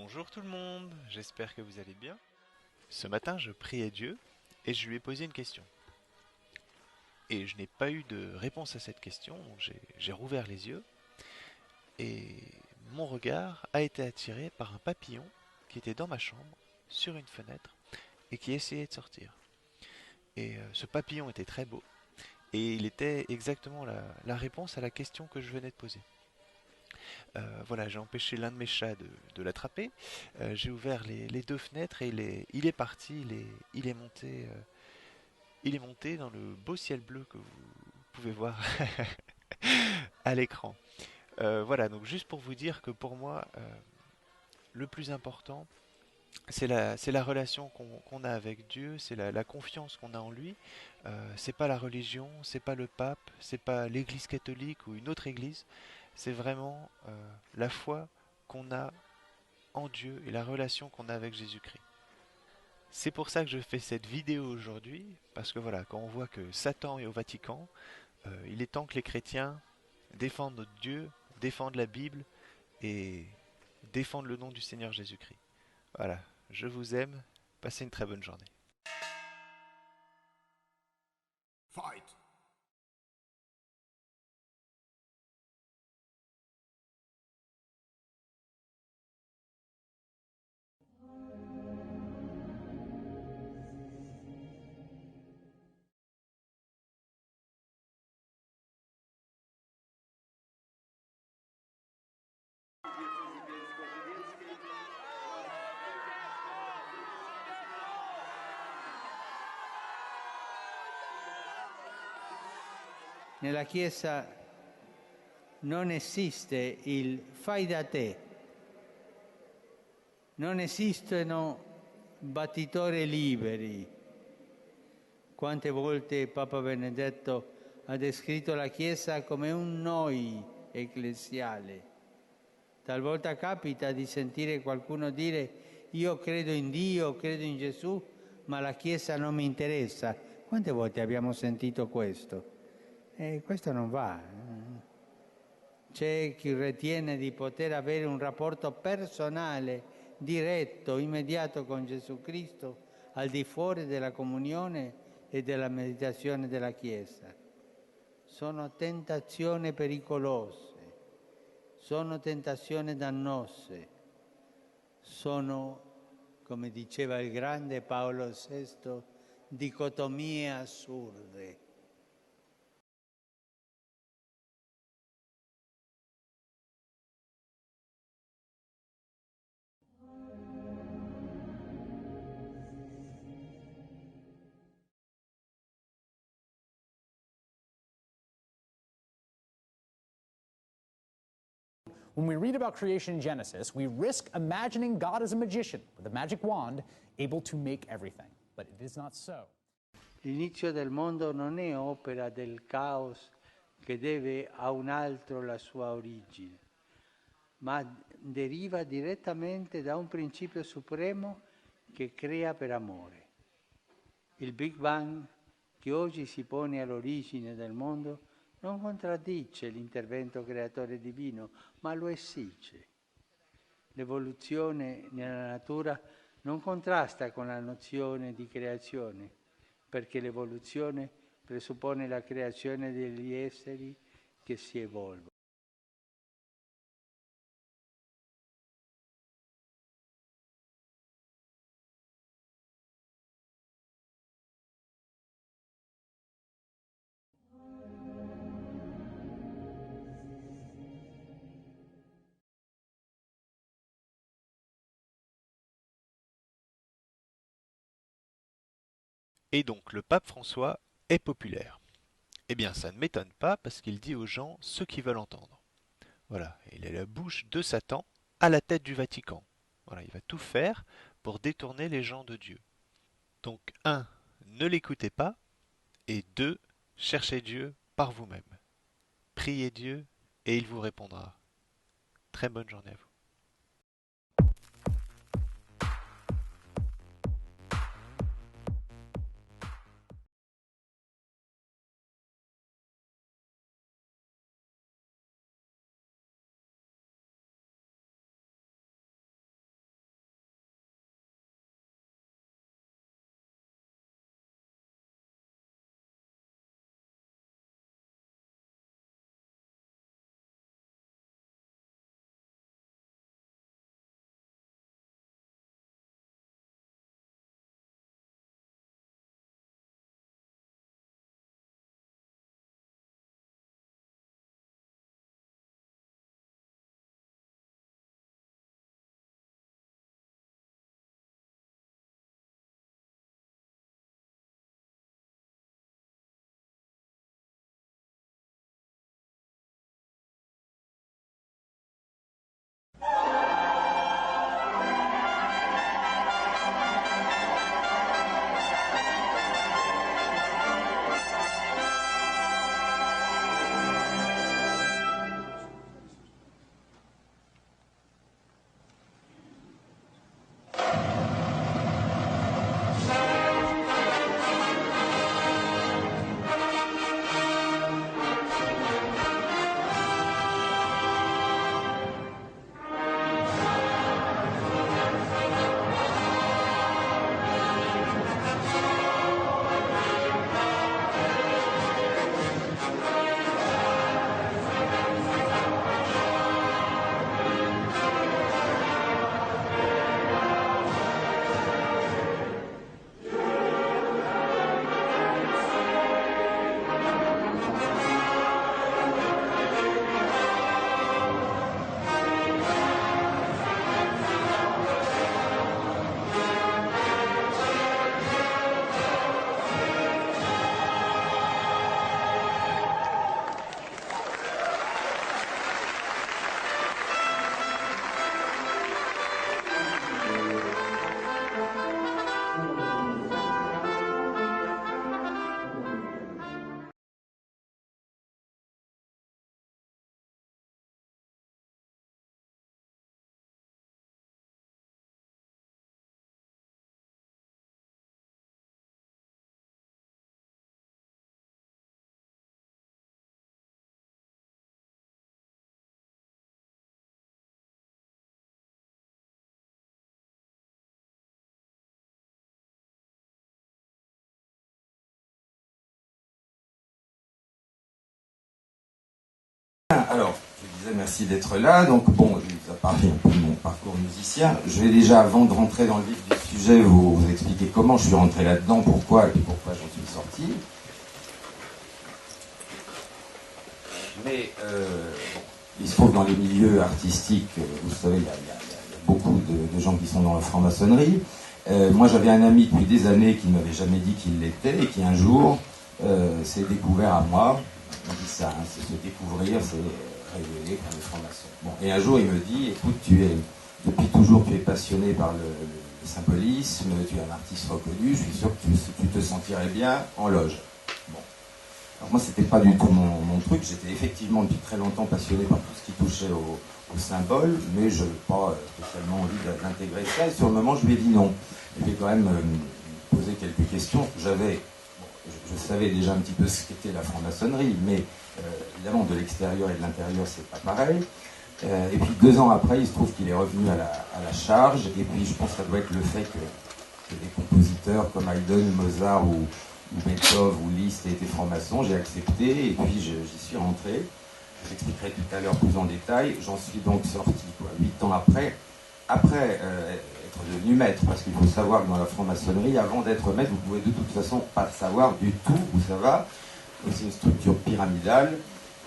Bonjour tout le monde, j'espère que vous allez bien. Ce matin, je priais Dieu et je lui ai posé une question. Et je n'ai pas eu de réponse à cette question, donc j'ai rouvert les yeux et mon regard a été attiré par un papillon qui était dans ma chambre, sur une fenêtre, et qui essayait de sortir. Et ce papillon était très beau et il était exactement la réponse à la question que je venais de poser. Voilà, j'ai empêché l'un de mes chats de l'attraper. J'ai ouvert les deux fenêtres et il est parti, il est monté dans le beau ciel bleu que vous pouvez voir à l'écran. Voilà, donc juste pour vous dire que pour moi, le plus important, c'est la relation qu'on a avec Dieu, c'est la confiance qu'on a en lui. C'est pas la religion, c'est pas le pape, c'est pas l'église catholique ou une autre église. C'est vraiment la foi qu'on a en Dieu et la relation qu'on a avec Jésus-Christ. C'est pour ça que je fais cette vidéo aujourd'hui, parce que voilà, quand on voit que Satan est au Vatican, il est temps que les chrétiens défendent notre Dieu, défendent la Bible et défendent le nom du Seigneur Jésus-Christ. Voilà, je vous aime, passez une très bonne journée. Fight! Nella Chiesa non esiste il fai da te, non esistono battitori liberi. Quante volte Papa Benedetto ha descritto la Chiesa come un noi ecclesiale. Talvolta capita di sentire qualcuno dire io credo in Dio, credo in Gesù, ma la Chiesa non mi interessa. Quante volte abbiamo sentito questo? E questo non va. C'è chi ritiene di poter avere un rapporto personale, diretto, immediato con Gesù Cristo, al di fuori della comunione e della meditazione della Chiesa. Sono tentazioni pericolose, sono tentazioni dannose, sono, come diceva il grande Paolo VI, dicotomie assurde. When we read about creation in Genesis, we risk imagining God as a magician with a magic wand able to make everything. But it is not so. L'inizio del mondo non è opera del caos che deve a un altro la sua origine, ma deriva direttamente da un principio supremo che crea per amore. Il Big Bang, che oggi si pone all'origine del mondo, non contraddice l'intervento creatore divino, ma lo esige. L'evoluzione nella natura non contrasta con la nozione di creazione, perché l'evoluzione presuppone la creazione degli esseri che si evolvono. Et donc le pape François est populaire. Eh bien ça ne m'étonne pas parce qu'il dit aux gens ce qu'ils veulent entendre. Voilà, il est la bouche de Satan à la tête du Vatican. Voilà, il va tout faire pour détourner les gens de Dieu. Donc un, ne l'écoutez pas, et 2, cherchez Dieu par vous-même. Priez Dieu et il vous répondra. Très bonne journée à vous. Alors, je disais merci d'être là. Donc, bon, je vous ai parlé un peu de mon parcours musicien. Je vais déjà, avant de rentrer dans le vif du sujet, vous expliquer comment je suis rentré là-dedans, pourquoi et puis pourquoi j'en suis sorti. Mais, bon, il se trouve dans les milieux artistiques, vous savez, il y a beaucoup de gens qui sont dans la franc-maçonnerie. Moi, j'avais un ami depuis des années qui ne m'avait jamais dit qu'il l'était et qui, un jour, s'est découvert à moi. On dit ça, hein, c'est se découvrir, c'est révéler comme le franc-maçon. Bon, et un jour, il me dit, écoute, depuis toujours, tu es passionné par le symbolisme, tu es un artiste reconnu, je suis sûr que tu te sentirais bien en loge. Bon. Alors moi, c'était pas du tout mon truc, j'étais effectivement depuis très longtemps passionné par tout ce qui touchait au symbole, mais je n'avais pas spécialement envie d'intégrer ça, et sur le moment, je lui ai dit non. Je vais quand même me poser quelques questions. Je savais déjà un petit peu ce qu'était la franc-maçonnerie, mais évidemment de l'extérieur et de l'intérieur c'est pas pareil. Et puis 2 ans après, il se trouve qu'il est revenu à la charge, et puis je pense que ça doit être le fait que des compositeurs comme Haydn, Mozart ou Beethoven ou Liszt étaient francs-maçons, j'ai accepté et puis j'y suis rentré. Je l'expliquerai tout à l'heure plus en détail. J'en suis donc sorti 8 ans après être devenu maître, parce qu'il faut savoir que dans la franc-maçonnerie, avant d'être maître, vous pouvez de toute façon pas savoir du tout où ça va. C'est une structure pyramidale.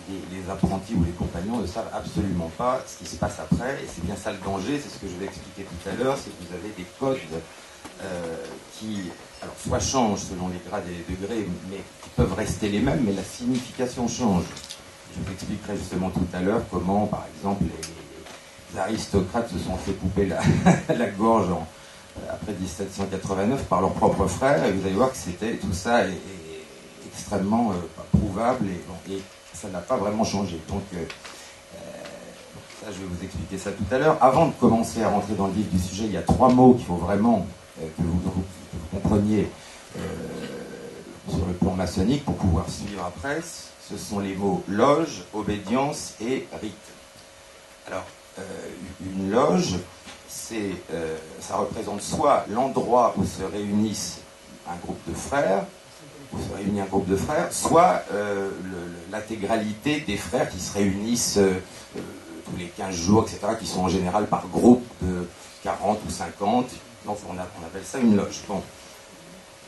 Les apprentis ou les compagnons ne savent absolument pas ce qui se passe après, et c'est bien ça le danger, c'est ce que je vais expliquer tout à l'heure, c'est que vous avez des codes qui, alors, soit changent selon les grades et les degrés, mais qui peuvent rester les mêmes, mais la signification change. Je vous expliquerai justement tout à l'heure comment, par exemple, les aristocrates se sont fait couper la gorge après 1789 par leurs propres frères, et vous allez voir que tout ça est extrêmement prouvable, et ça n'a pas vraiment changé. Donc ça, je vais vous expliquer ça tout à l'heure. Avant de commencer à rentrer dans le vif du sujet, il y a 3 mots qu'il faut vraiment que vous compreniez sur le plan maçonnique pour pouvoir suivre après. Ce sont les mots loge, obédience et rite. Alors, une loge, ça représente soit l'endroit où se réunissent un groupe de frères, soit l'intégralité des frères qui se réunissent tous les 15 jours, etc., qui sont en général par groupe de 40 ou 50. Donc on appelle ça une loge. Bon.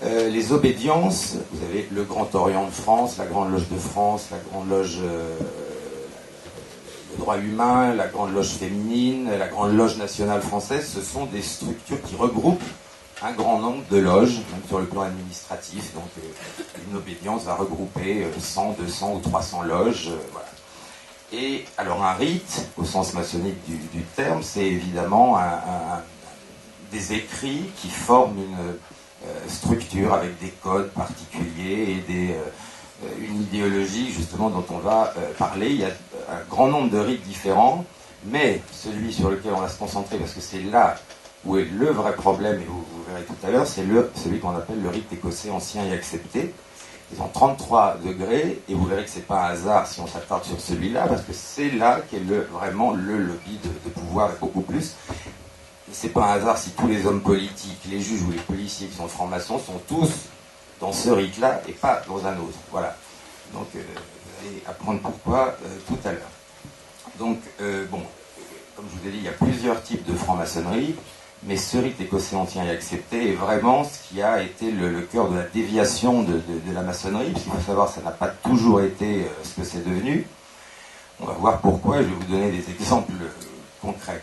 Les obédiences, vous avez le Grand Orient de France, la Grande Loge de France, la Grande Loge de droit humain, la Grande Loge féminine, la Grande Loge nationale française, ce sont des structures qui regroupent un grand nombre de loges, même sur le plan administratif. Donc une obédience va regrouper 100, 200 ou 300 loges. Voilà. Et alors un rite, au sens maçonnique du terme, c'est évidemment des écrits qui forment une structure avec des codes particuliers et une idéologie justement dont on va parler. Il y a un grand nombre de rites différents, mais celui sur lequel on va se concentrer, parce que c'est là où est le vrai problème, et vous verrez tout à l'heure, c'est celui qu'on appelle le rite écossais ancien et accepté. Ils ont 33 degrés, et vous verrez que c'est pas un hasard si on s'attarde sur celui-là, parce que c'est là qu'est vraiment le lobby de pouvoir, et beaucoup plus. C'est pas un hasard si tous les hommes politiques, les juges ou les policiers qui sont francs-maçons sont tous dans ce rite-là et pas dans un autre. Voilà. Donc, vous allez apprendre pourquoi tout à l'heure. Donc, bon, comme je vous ai dit, il y a plusieurs types de franc-maçonnerie, mais ce rite écossais ancien et accepté est vraiment ce qui a été le cœur de la déviation de la maçonnerie, parce qu'il faut savoir que ça n'a pas toujours été ce que c'est devenu. On va voir pourquoi, et je vais vous donner des exemples concrets.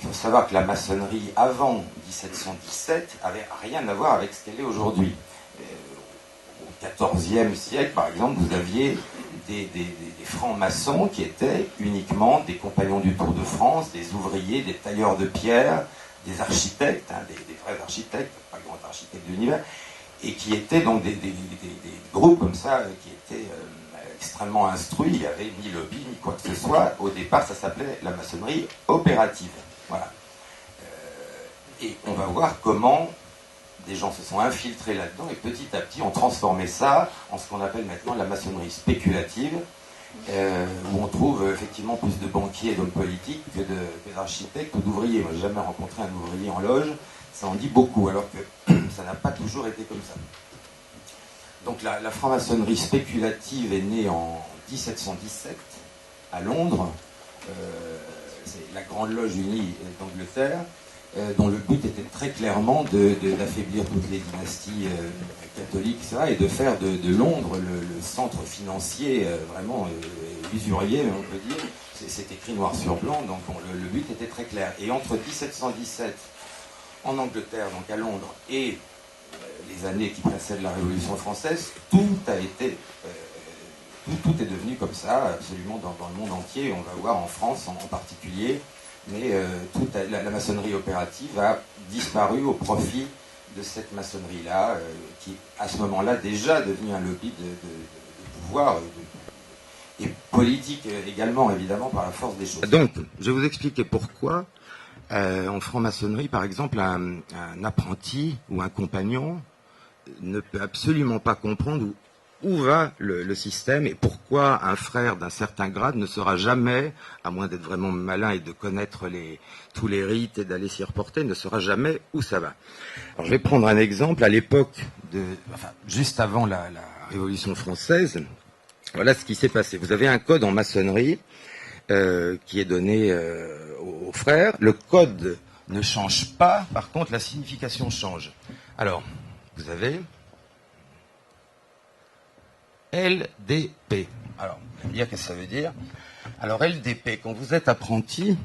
Il faut savoir que la maçonnerie, avant 1717, avait rien à voir avec ce qu'elle est aujourd'hui. Au XIVe siècle, par exemple, vous aviez des francs-maçons qui étaient uniquement des compagnons du Tour de France, des ouvriers, des tailleurs de pierre, des architectes, hein, des vrais architectes, pas grands architectes de l'univers, et qui étaient donc des groupes comme ça, qui étaient extrêmement instruits. Il n'y avait ni lobby, ni quoi que ce soit. Au départ, ça s'appelait la maçonnerie opérative. Voilà. Et on va voir comment des gens se sont infiltrés là-dedans et petit à petit ont transformé ça en ce qu'on appelle maintenant la maçonnerie spéculative, où on trouve effectivement plus de banquiers et d'hommes politiques que d'architectes ou d'ouvriers. Moi, j'ai jamais rencontré un ouvrier en loge, ça en dit beaucoup, alors que ça n'a pas toujours été comme ça. Donc la franc-maçonnerie spéculative est née en 1717, à Londres, c'est la Grande Loge Unie d'Angleterre, dont le but était très clairement d'affaiblir toutes les dynasties catholiques, etc., et de faire de Londres le centre financier vraiment usurier, on peut dire. C'est écrit noir sur blanc, donc le but était très clair. Et entre 1717 en Angleterre, donc à Londres, et les années qui précèdent la Révolution française, tout a été, tout est devenu comme ça, absolument dans le monde entier. On va voir en France en particulier, mais la maçonnerie opérative a disparu au profit de cette maçonnerie-là, qui à ce moment-là déjà devenu un lobby de pouvoir. Et politique également, évidemment, par la force des choses. Donc, je vais vous expliquer pourquoi, en franc-maçonnerie, par exemple, un apprenti ou un compagnon ne peut absolument pas comprendre où va le système et pourquoi un frère d'un certain grade ne saura jamais, à moins d'être vraiment malin et de connaître tous les rites et d'aller s'y reporter, ne saura jamais où ça va. Alors, je vais prendre un exemple. À l'époque, juste avant la Révolution française, voilà ce qui s'est passé. Vous avez un code en maçonnerie qui est donné aux frères. Le code ne change pas, par contre la signification change. Alors, vous avez LDP. Alors, vous allez me dire qu'est-ce que ça veut dire. Alors, LDP, quand vous êtes apprenti,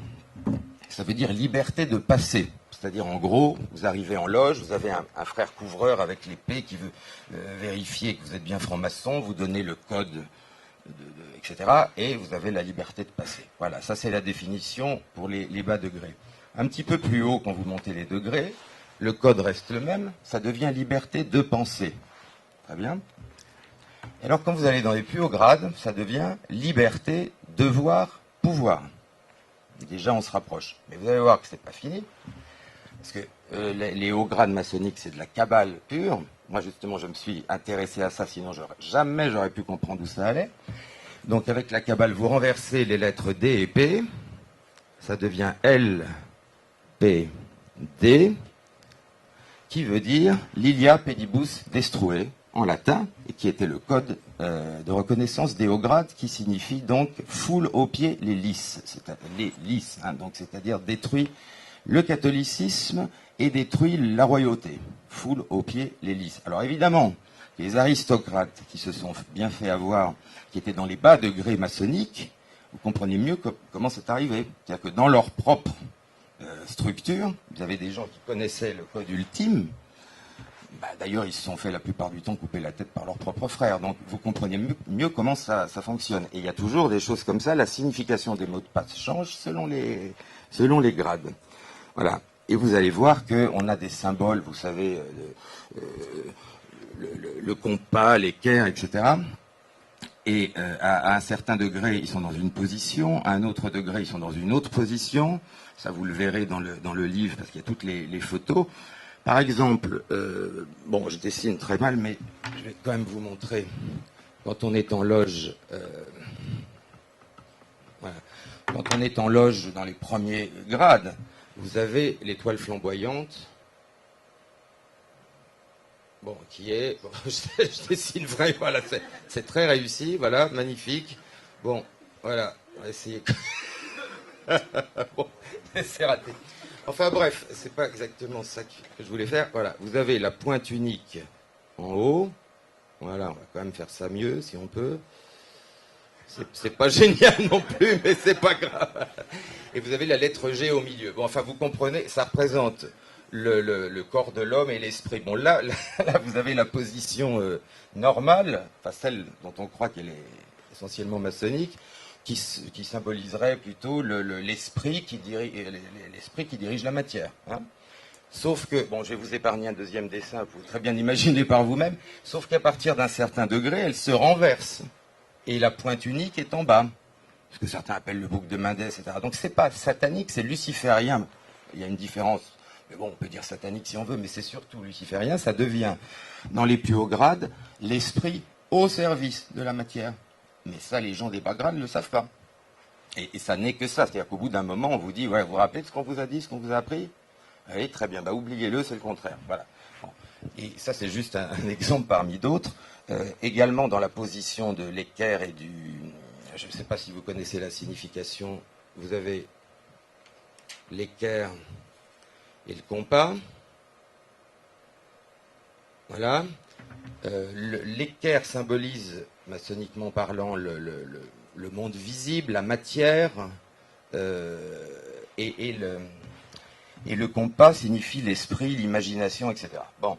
ça veut dire liberté de passer. C'est-à-dire, en gros, vous arrivez en loge, vous avez un frère couvreur avec l'épée qui veut vérifier que vous êtes bien franc-maçon, vous donnez le code, etc. Et vous avez la liberté de passer. Voilà, ça c'est la définition pour les bas degrés. Un petit peu plus haut, quand vous montez les degrés, le code reste le même, ça devient liberté de penser. Très bien. Et alors, quand vous allez dans les plus hauts grades, ça devient liberté, devoir, pouvoir. Et déjà, on se rapproche. Mais vous allez voir que c'est pas fini. Parce que les hauts grades maçonniques, c'est de la cabale pure. Moi, justement, je me suis intéressé à ça, sinon jamais j'aurais pu comprendre où ça allait. Donc, avec la cabale, vous renversez les lettres D et P. Ça devient L, P, D, qui veut dire Lilia Pedibus Destrué, en latin, et qui était le code de reconnaissance des hauts grades, qui signifie donc foule aux pieds les lisses. Les lisses, donc c'est-à-dire détruit le catholicisme et détruit la royauté. Foule aux pieds les lisses. Alors évidemment, les aristocrates qui se sont bien fait avoir, qui étaient dans les bas degrés maçonniques, vous comprenez mieux comment c'est arrivé. C'est-à-dire que dans leur propre structure, vous avez des gens qui connaissaient le code ultime. D'ailleurs, ils se sont fait la plupart du temps couper la tête par leurs propres frères. Donc vous comprenez mieux comment ça fonctionne. Et il y a toujours des choses comme ça. La signification des mots de passe change selon les grades. Voilà. Et vous allez voir qu'on a des symboles, vous savez, le compas, l'équerre, etc. Et à un certain degré, ils sont dans une position, à un autre degré, ils sont dans une autre position. Ça, vous le verrez dans le livre, parce qu'il y a toutes les photos. Par exemple, bon, je dessine très mal, mais je vais quand même vous montrer. Quand on est en loge, voilà. Quand on est en loge dans les premiers grades, vous avez l'étoile flamboyante, bon, qui est, bon, je dessine vraiment, voilà, c'est très réussi, voilà, magnifique. Bon, voilà, on va essayer. Bon, c'est raté. Enfin bref, c'est pas exactement ça que je voulais faire. Voilà, vous avez la pointe unique en haut. Voilà, on va quand même faire ça mieux si on peut. C'est pas génial non plus, mais c'est pas grave. Et vous avez la lettre G au milieu. Bon, enfin, vous comprenez, ça représente le corps de l'homme et l'esprit. Bon, là, vous avez la position normale, enfin celle dont on croit qu'elle est essentiellement maçonnique, qui symboliserait plutôt l'esprit qui dirige la matière. Hein. Sauf que, bon, je vais vous épargner un deuxième dessin, vous pouvez très bien imaginer par vous-même, sauf qu'à partir d'un certain degré, elle se renverse. Et la pointe unique est en bas. Ce que certains appellent le bouc de Mendès, etc. Donc c'est pas satanique, c'est luciférien. Il y a une différence. Mais bon, on peut dire satanique si on veut, mais c'est surtout luciférien. Ça devient, dans les plus hauts grades, l'esprit au service de la matière. Mais ça, les gens des bas grades ne le savent pas. Et ça n'est que ça. C'est-à-dire qu'au bout d'un moment, on vous dit, ouais, vous vous rappelez de ce qu'on vous a dit, ce qu'on vous a appris? Oui, très bien. Bah, oubliez-le, c'est le contraire. Voilà. Bon. Et ça, c'est juste un exemple parmi d'autres. Également dans la position de l'équerre et je ne sais pas si vous connaissez la signification, vous avez l'équerre et le compas. Voilà. L'équerre symbolise, maçonniquement parlant, le monde visible, la matière, et le compas signifie l'esprit, l'imagination, etc. Bon.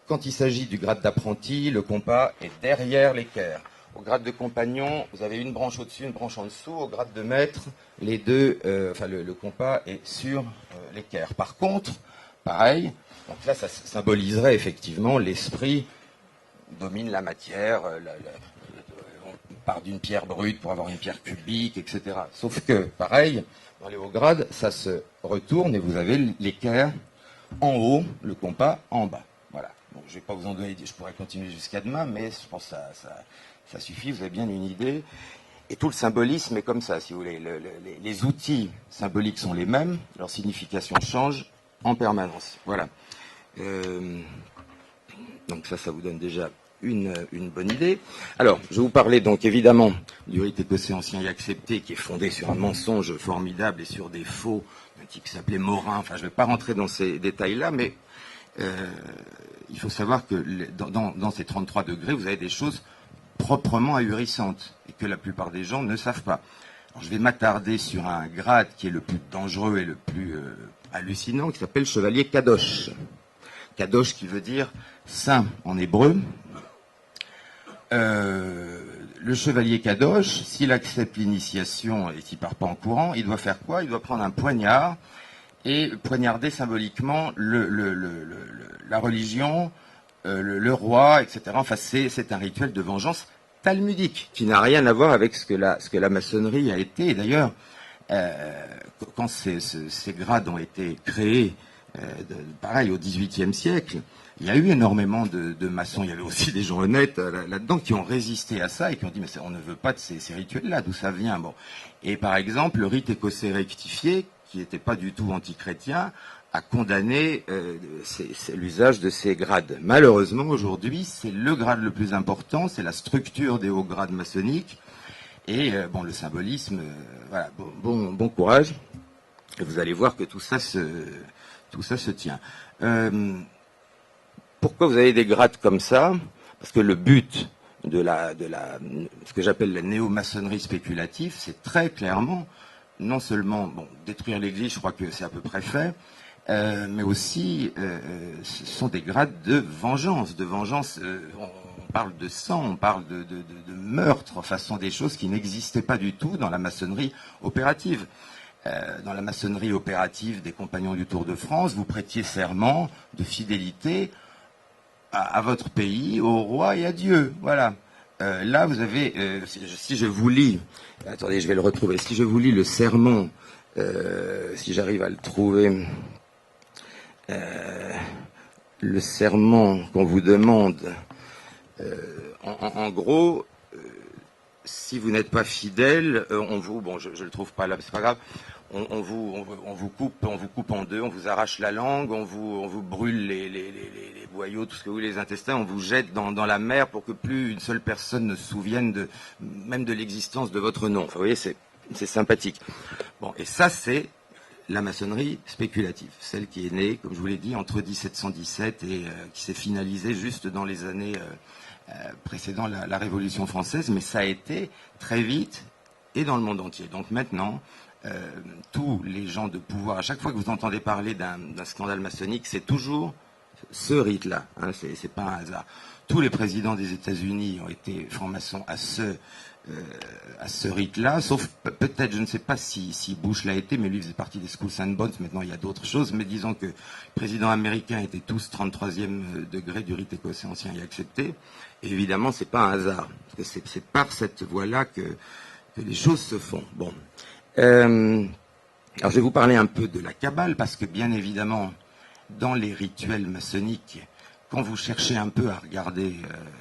Quand il s'agit du grade d'apprenti, le compas est derrière l'équerre. Au grade de compagnon, vous avez une branche au-dessus, une branche en dessous. Au grade de maître, les deux, le compas est sur l'équerre. Par contre, pareil, donc là, ça symboliserait effectivement l'esprit domine la matière. On part d'une pierre brute pour avoir une pierre cubique, etc. Sauf que, pareil, dans les hauts grades, ça se retourne et vous avez l'équerre en haut, le compas en bas. Voilà. Bon, je ne vais pas vous en donner, je pourrais continuer jusqu'à demain, mais je pense que ça suffit, vous avez bien une idée. Et tout le symbolisme est comme ça, si vous voulez. Les outils symboliques sont les mêmes, leur signification change en permanence. Voilà. Donc ça vous donne déjà une bonne idée. Alors, je vais vous parler donc évidemment du rite écossais ancien et accepté, qui est fondé sur un mensonge formidable et sur des faux, un type qui s'appelait Morin. Enfin, je ne vais pas rentrer dans ces détails-là, mais il faut savoir que dans ces 33 degrés, vous avez des choses proprement ahurissantes et que la plupart des gens ne savent pas. Alors, je vais m'attarder sur un grade qui est le plus dangereux et le plus hallucinant, qui s'appelle chevalier Kadosh. Kadosh qui veut dire saint en hébreu. Le chevalier Kadosh, s'il accepte l'initiation et s'il part pas en courant, il doit faire quoi? Il doit prendre un poignard et poignarder symboliquement la religion, le roi, etc. Enfin, c'est un rituel de vengeance talmudique qui n'a rien à voir avec ce que la maçonnerie a été. Et d'ailleurs, quand ces grades ont été créés, pareil, au XVIIIe siècle, il y a eu énormément de maçons. Il y avait aussi des gens honnêtes là-dedans qui ont résisté à ça et qui ont dit mais on ne veut pas de ces rituels-là, d'où ça vient. Bon. Et par exemple, le rite écossais rectifié, qui n'était pas du tout antichrétien, a condamné l'usage de ces grades. Malheureusement, aujourd'hui, c'est le grade le plus important, c'est la structure des hauts grades maçonniques. Et le symbolisme, voilà, bon courage. Et vous allez voir que tout ça se tient. Pourquoi vous avez des grades comme ça? Parce que le but de ce que j'appelle la néo-maçonnerie spéculative, c'est très clairement, non seulement détruire l'Église, je crois que c'est à peu près fait, mais aussi ce sont des grades de vengeance. On parle de sang, on parle de meurtre, enfin ce sont des choses qui n'existaient pas du tout dans la maçonnerie opérative. Dans la maçonnerie opérative des Compagnons du Tour de France, vous prêtiez serment de fidélité à votre pays, au roi et à Dieu. Voilà. Là, vous avez, si je vous lis, attendez, je vais le retrouver, si je vous lis le sermon, si j'arrive à le trouver, le serment qu'on vous demande, en gros, si vous n'êtes pas fidèle, on vous, je le trouve pas là, c'est pas grave, on vous coupe en deux, on vous arrache la langue, on vous brûle les boyaux, tout ce que vous voulez, les intestins, on vous jette dans la mer pour que plus une seule personne ne se souvienne même de l'existence de votre nom. Enfin, vous voyez, c'est sympathique. Bon, et ça, c'est la maçonnerie spéculative, celle qui est née, comme je vous l'ai dit, entre 1717 et qui s'est finalisée juste dans les années précédant la Révolution française, mais ça a été très vite et dans le monde entier. Donc maintenant, tous les gens de pouvoir, à chaque fois que vous entendez parler d'un scandale maçonnique, c'est toujours ce rite-là. Hein, c'est pas un hasard. Tous les présidents des États-Unis ont été francs-maçons à ce rite-là, sauf peut-être, je ne sais pas si Bush l'a été, mais lui faisait partie des Schools and Bonds. Maintenant, il y a d'autres choses, mais disons que les présidents américains étaient tous 33e degré du rite écossais ancien et accepté. Et évidemment, c'est pas un hasard, parce que c'est par cette voie-là que les choses se font. Bon. Alors, je vais vous parler un peu de la Kabbale, parce que bien évidemment, dans les rituels maçonniques, quand vous cherchez un peu à regarder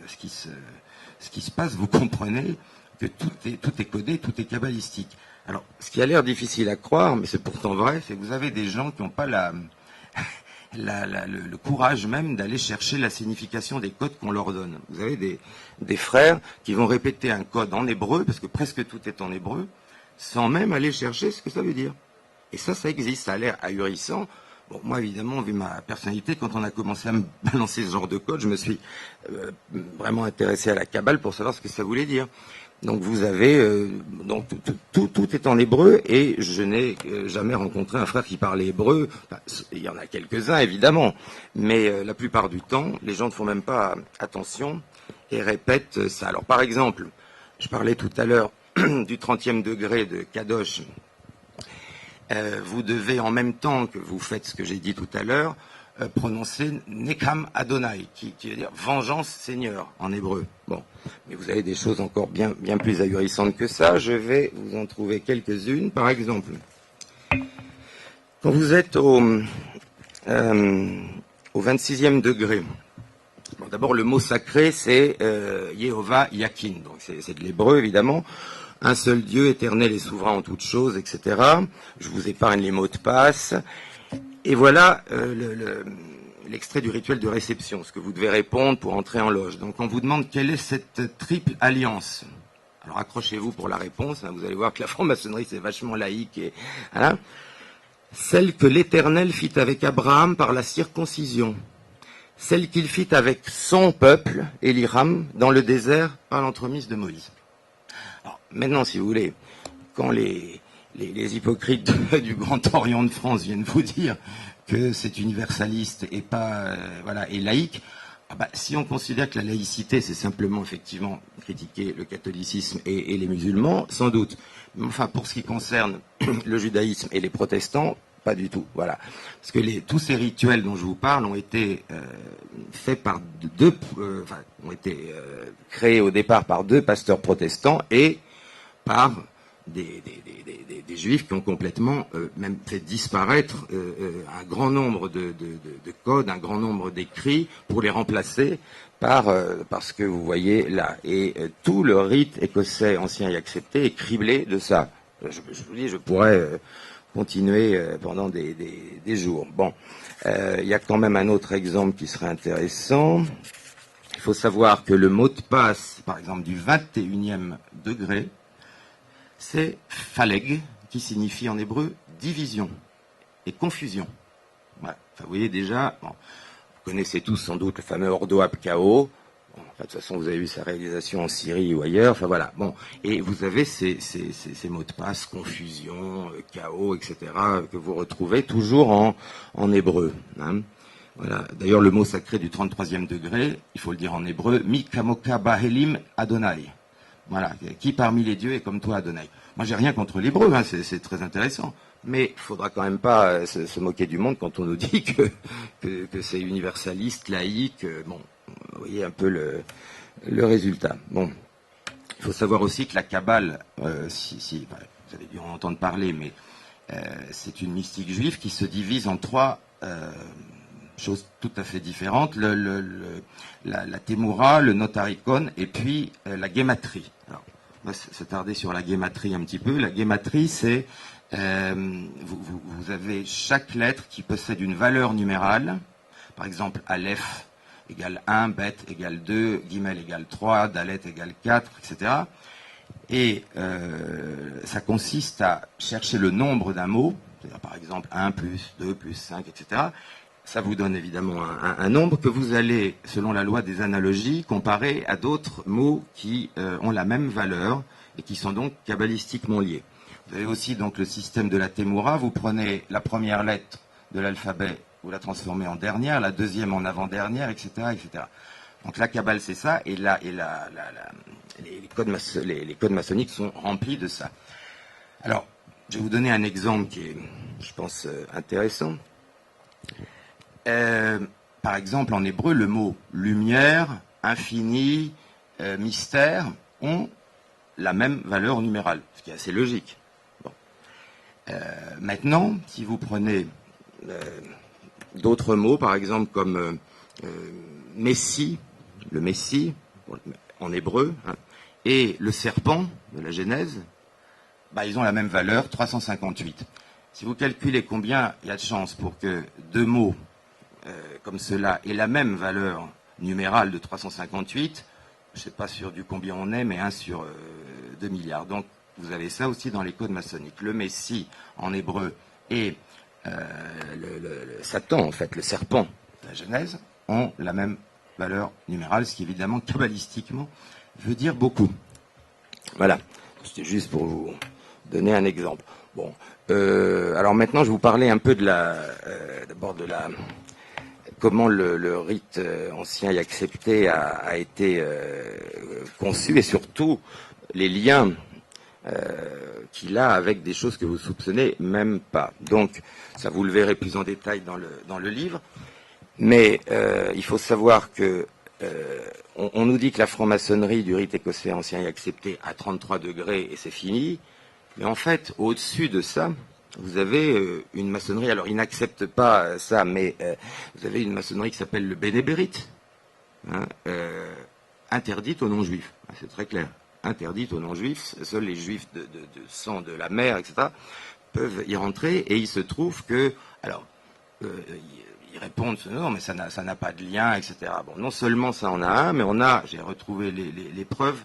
ce qui se passe, vous comprenez que tout est codé, tout est kabbalistique. Alors, ce qui a l'air difficile à croire, mais c'est pourtant vrai, c'est que vous avez des gens qui n'ont pas le courage même d'aller chercher la signification des codes qu'on leur donne. Vous avez des frères qui vont répéter un code en hébreu, parce que presque tout est en hébreu, sans même aller chercher ce que ça veut dire. Et ça existe, ça a l'air ahurissant. Bon, moi, évidemment, vu ma personnalité, quand on a commencé à me balancer ce genre de code, je me suis vraiment intéressé à la Kabbale pour savoir ce que ça voulait dire. Donc vous avez, donc tout est en hébreu, et je n'ai jamais rencontré un frère qui parlait hébreu. Enfin, il y en a quelques-uns évidemment, mais la plupart du temps, les gens ne font même pas attention et répètent ça. Alors par exemple, je parlais tout à l'heure du 30e degré de Kadosh. Vous devez, en même temps que vous faites ce que j'ai dit tout à l'heure, prononcer Nekam Adonai, qui veut dire vengeance Seigneur en hébreu. Bon, mais vous avez des choses encore bien plus ahurissantes que ça. Je vais vous en trouver quelques-unes. Par exemple, quand vous êtes au 26e degré, bon, d'abord le mot sacré c'est Yehovah Yakin, donc c'est de l'hébreu évidemment. Un seul Dieu, éternel et souverain en toutes choses, etc. Je vous épargne les mots de passe. Et voilà l'extrait du rituel de réception, ce que vous devez répondre pour entrer en loge. Donc on vous demande quelle est cette triple alliance. Alors accrochez-vous pour la réponse, hein, vous allez voir que la franc-maçonnerie c'est vachement laïque. Et, voilà. Celle que l'Éternel fit avec Abraham par la circoncision. Celle qu'il fit avec son peuple, Eliram, dans le désert par l'entremise de Moïse. Alors, maintenant, si vous voulez, quand les hypocrites du Grand Orient de France viennent vous dire que c'est universaliste et pas et laïque, si on considère que la laïcité c'est simplement effectivement critiquer le catholicisme et les musulmans, sans doute. Mais enfin, pour ce qui concerne le judaïsme et les protestants, pas du tout. Voilà, parce que tous ces rituels dont je vous parle ont été faits par ont été créés au départ par deux pasteurs protestants et par des juifs qui ont complètement même fait disparaître un grand nombre de codes, un grand nombre d'écrits pour les remplacer par ce que vous voyez là. Et tout le rite écossais ancien et accepté est criblé de ça. Je vous dis, je pourrais continuer pendant des jours. Bon, il y a quand même un autre exemple qui serait intéressant. Il faut savoir que le mot de passe, par exemple, du 21e degré, c'est Phaleg, qui signifie en hébreu division et confusion. Voilà. Enfin, vous voyez déjà, bon, vous connaissez tous sans doute le fameux Ordo Ab Chaos. Bon, enfin, de toute façon, vous avez vu sa réalisation en Syrie ou ailleurs. Enfin voilà. Bon, et vous avez ces mots de passe, confusion, chaos, etc., que vous retrouvez toujours en hébreu. Hein. Voilà. D'ailleurs, le mot sacré du 33e degré, il faut le dire en hébreu, Mi Kamoka Bahelim Adonai. Voilà, qui parmi les dieux est comme toi, Adonai. Moi, j'ai rien contre l'hébreu, hein, c'est très intéressant. Mais il faudra quand même pas se moquer du monde quand on nous dit que c'est universaliste, laïque. Bon, vous voyez un peu le résultat. Bon, il faut savoir aussi que la Kabbale, vous avez dû en entendre parler, mais c'est une mystique juive qui se divise en trois choses tout à fait différentes, la Témoura, le Notarikon et puis la Guématrie. Alors, on va s'attarder sur la Guématrie un petit peu. La Guématrie, c'est vous avez chaque lettre qui possède une valeur numérale. Par exemple, Aleph égale 1, Bet égale 2, Gimel égale 3, Dalet égale 4, etc. Et ça consiste à chercher le nombre d'un mot, c'est-à-dire par exemple 1 plus 2 plus 5, etc. Ça vous donne évidemment un nombre que vous allez, selon la loi des analogies, comparer à d'autres mots qui ont la même valeur et qui sont donc kabbalistiquement liés. Vous avez aussi donc le système de la Témoura. Vous prenez la première lettre de l'alphabet, vous la transformez en dernière, la deuxième en avant-dernière, etc., etc. Donc la Kabbale, c'est ça, et les codes maçonniques sont remplis de ça. Alors, je vais vous donner un exemple qui est, je pense, intéressant. Par exemple, en hébreu, le mot lumière, infini, mystère ont la même valeur numérale, ce qui est assez logique. Bon. Maintenant, si vous prenez d'autres mots, par exemple comme Messie, le Messie, en hébreu, hein, et le serpent de la Genèse, ils ont la même valeur, 358. Si vous calculez combien il y a de chances pour que deux mots comme cela ait la même valeur numérale de 358, je ne sais pas sur du combien on est, mais 1 sur 2 milliards. Donc, vous avez ça aussi dans les codes maçonniques. Le Messie, en hébreu, et le Satan, en fait, le serpent de la Genèse, ont la même valeur numérale, ce qui, évidemment, kabbalistiquement, veut dire beaucoup. Voilà. C'était juste pour vous donner un exemple. Bon. Alors maintenant, je vais vous parler un peu de d'abord de comment le rite ancien et accepté a été conçu, et surtout les liens qu'il a avec des choses que vous soupçonnez même pas. Donc, ça vous le verrez plus en détail dans le livre. Mais il faut savoir que on nous dit que la franc-maçonnerie du rite écossais ancien et accepté à 33 degrés et c'est fini. Mais en fait, au-dessus de ça, vous avez une maçonnerie. Alors, ils n'acceptent pas ça, mais vous avez une maçonnerie qui s'appelle le bénébérite, hein, interdite aux non-juifs. C'est très clair. Interdite aux non-juifs. Seuls les juifs de sang de la mer, etc., peuvent y rentrer. Et il se trouve que, alors, ils répondent non, mais ça n'a pas de lien, etc. Bon, non seulement ça en a un, mais j'ai retrouvé les preuves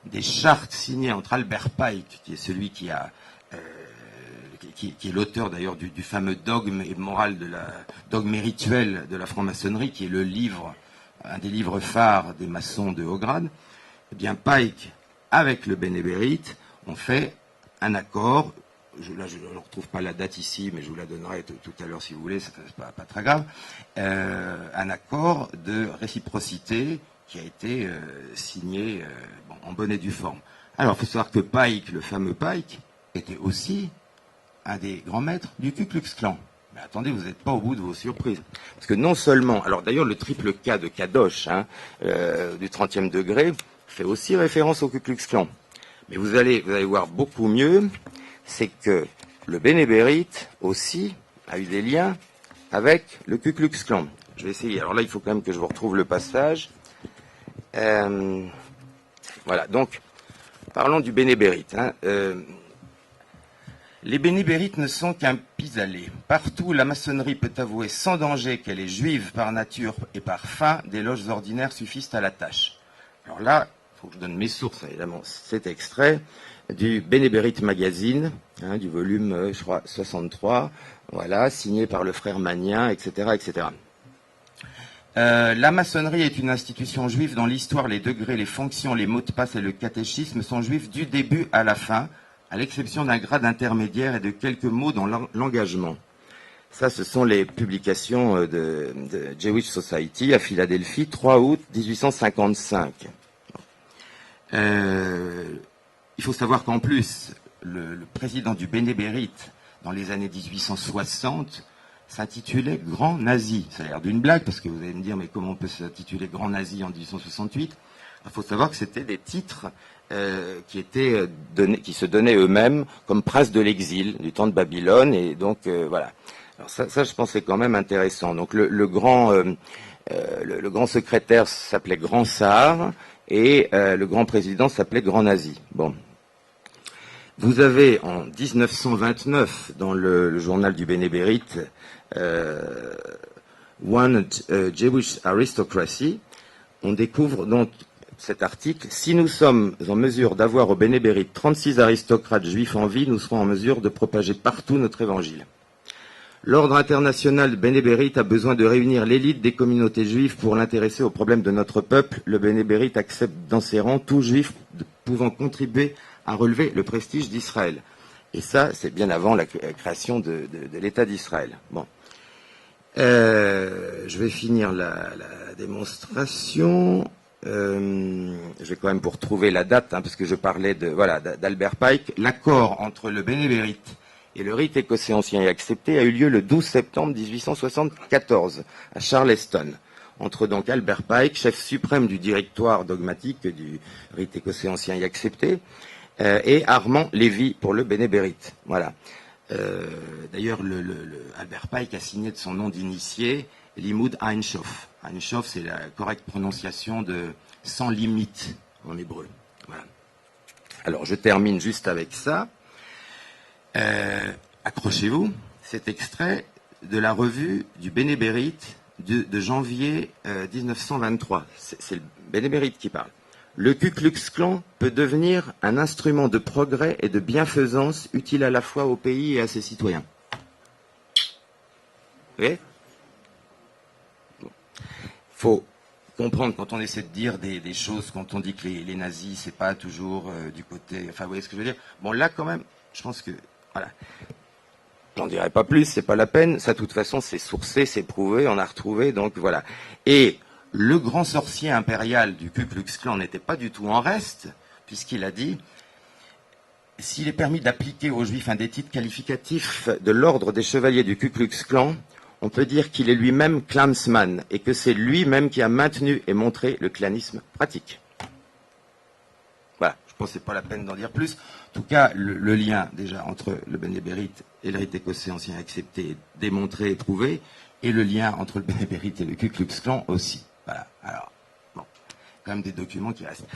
des chartes signées entre Albert Pike, qui est celui qui est l'auteur d'ailleurs du fameux dogme et moral dogme et rituel de la franc-maçonnerie, qui est le livre, un des livres phares des maçons de haut grade. Eh bien, Pike, avec le bénébérite, ont fait un accord. Je ne retrouve pas la date ici, mais je vous la donnerai tout à l'heure si vous voulez, c'est pas très grave. Un accord de réciprocité qui a été signé en bonne et due forme. Alors, il faut savoir que Pike, le fameux Pike, était aussi un des grands maîtres du Ku Klux Klan. Mais attendez, vous n'êtes pas au bout de vos surprises. Parce que non seulement, alors d'ailleurs le triple K de Kadosh, du 30e degré, fait aussi référence au Ku Klux Klan. Mais vous allez voir beaucoup mieux, c'est que le bénébérite aussi a eu des liens avec le Ku Klux Klan. Je vais essayer. Alors là, il faut quand même que je vous retrouve le passage. Voilà, donc, parlons du bénébérite. Les bénébérites ne sont qu'un pis-aller. Partout, la maçonnerie peut avouer sans danger qu'elle est juive par nature et par fin, des loges ordinaires suffisent à la tâche. Alors là, il faut que je donne mes sources, évidemment. Cet extrait du Bénébérite Magazine, du volume, je crois, 63, voilà, signé par le frère Magnien, etc., etc. La maçonnerie est une institution juive dont l'histoire, les degrés, les fonctions, les mots de passe et le catéchisme sont juifs du début à la fin, à l'exception d'un grade intermédiaire et de quelques mots dans l'engagement. Ça, ce sont les publications de Jewish Society à Philadelphie, 3 août 1855. Il faut savoir qu'en plus, le président du Bénébérite, dans les années 1860, s'intitulait Grand Nazi. Ça a l'air d'une blague, parce que vous allez me dire, mais comment on peut s'intituler Grand Nazi en 1868 ? Il faut savoir que c'était des titres qui se donnaient eux-mêmes comme princes de l'exil du temps de Babylone, et donc voilà. Alors ça, je pense, c'est quand même intéressant. Donc le grand secrétaire s'appelait Grand Sahar, et le grand président s'appelait Grand Nazi. Bon. Vous avez en 1929, dans le journal du Bénébérite, One Jewish Aristocracy, on découvre donc cet article. Si nous sommes en mesure d'avoir au Bénébérite 36 aristocrates juifs en vie, nous serons en mesure de propager partout notre évangile. L'ordre international Bénébérite a besoin de réunir l'élite des communautés juives pour l'intéresser aux problèmes de notre peuple. Le Bénébérite accepte dans ses rangs tout juif pouvant contribuer à relever le prestige d'Israël. Et ça, c'est bien avant la création de l'État d'Israël. Bon. Je vais finir la démonstration. Je vais quand même pour trouver la date, parce que je parlais d'Albert Pike. L'accord entre le Bénébérite et le rite écossais ancien et accepté a eu lieu le 12 septembre 1874 à Charleston, entre donc Albert Pike, chef suprême du directoire dogmatique du rite écossais ancien et accepté, et Armand Lévy pour le Bénébérite. Voilà. D'ailleurs, Albert Pike a signé de son nom d'initié Limud Einshof. Einshof, c'est la correcte prononciation de sans limite en hébreu. Voilà. Alors, je termine juste avec ça. Accrochez-vous, cet extrait de la revue du Bénébérite de janvier 1923. C'est le bénémérite qui parle. Le Ku Klux Klan peut devenir un instrument de progrès et de bienfaisance utile à la fois au pays et à ses citoyens. Vous voyez ? Faut comprendre quand on essaie de dire des choses, quand on dit que les nazis, c'est pas toujours du côté... Enfin, vous voyez ce que je veux dire ? Bon, là, quand même, je pense que... Voilà. J'en dirai pas plus, c'est pas la peine. Ça, de toute façon, c'est sourcé, c'est prouvé, on a retrouvé, donc voilà. Et le grand sorcier impérial du Ku Klux Klan n'était pas du tout en reste, puisqu'il a dit « S'il est permis d'appliquer aux Juifs un des titres qualificatifs de l'ordre des chevaliers du Ku Klux Klan, on peut dire qu'il est lui-même Klansman et que c'est lui-même qui a maintenu et montré le clanisme pratique. » Voilà, je pense que ce n'est pas la peine d'en dire plus. En tout cas, le lien déjà entre le bénémérite et le rite écossais ancien accepté, démontré et prouvé, et le lien entre le bénémérite et le Ku Klux Klan aussi. Voilà, alors, bon, quand même des documents qui restent.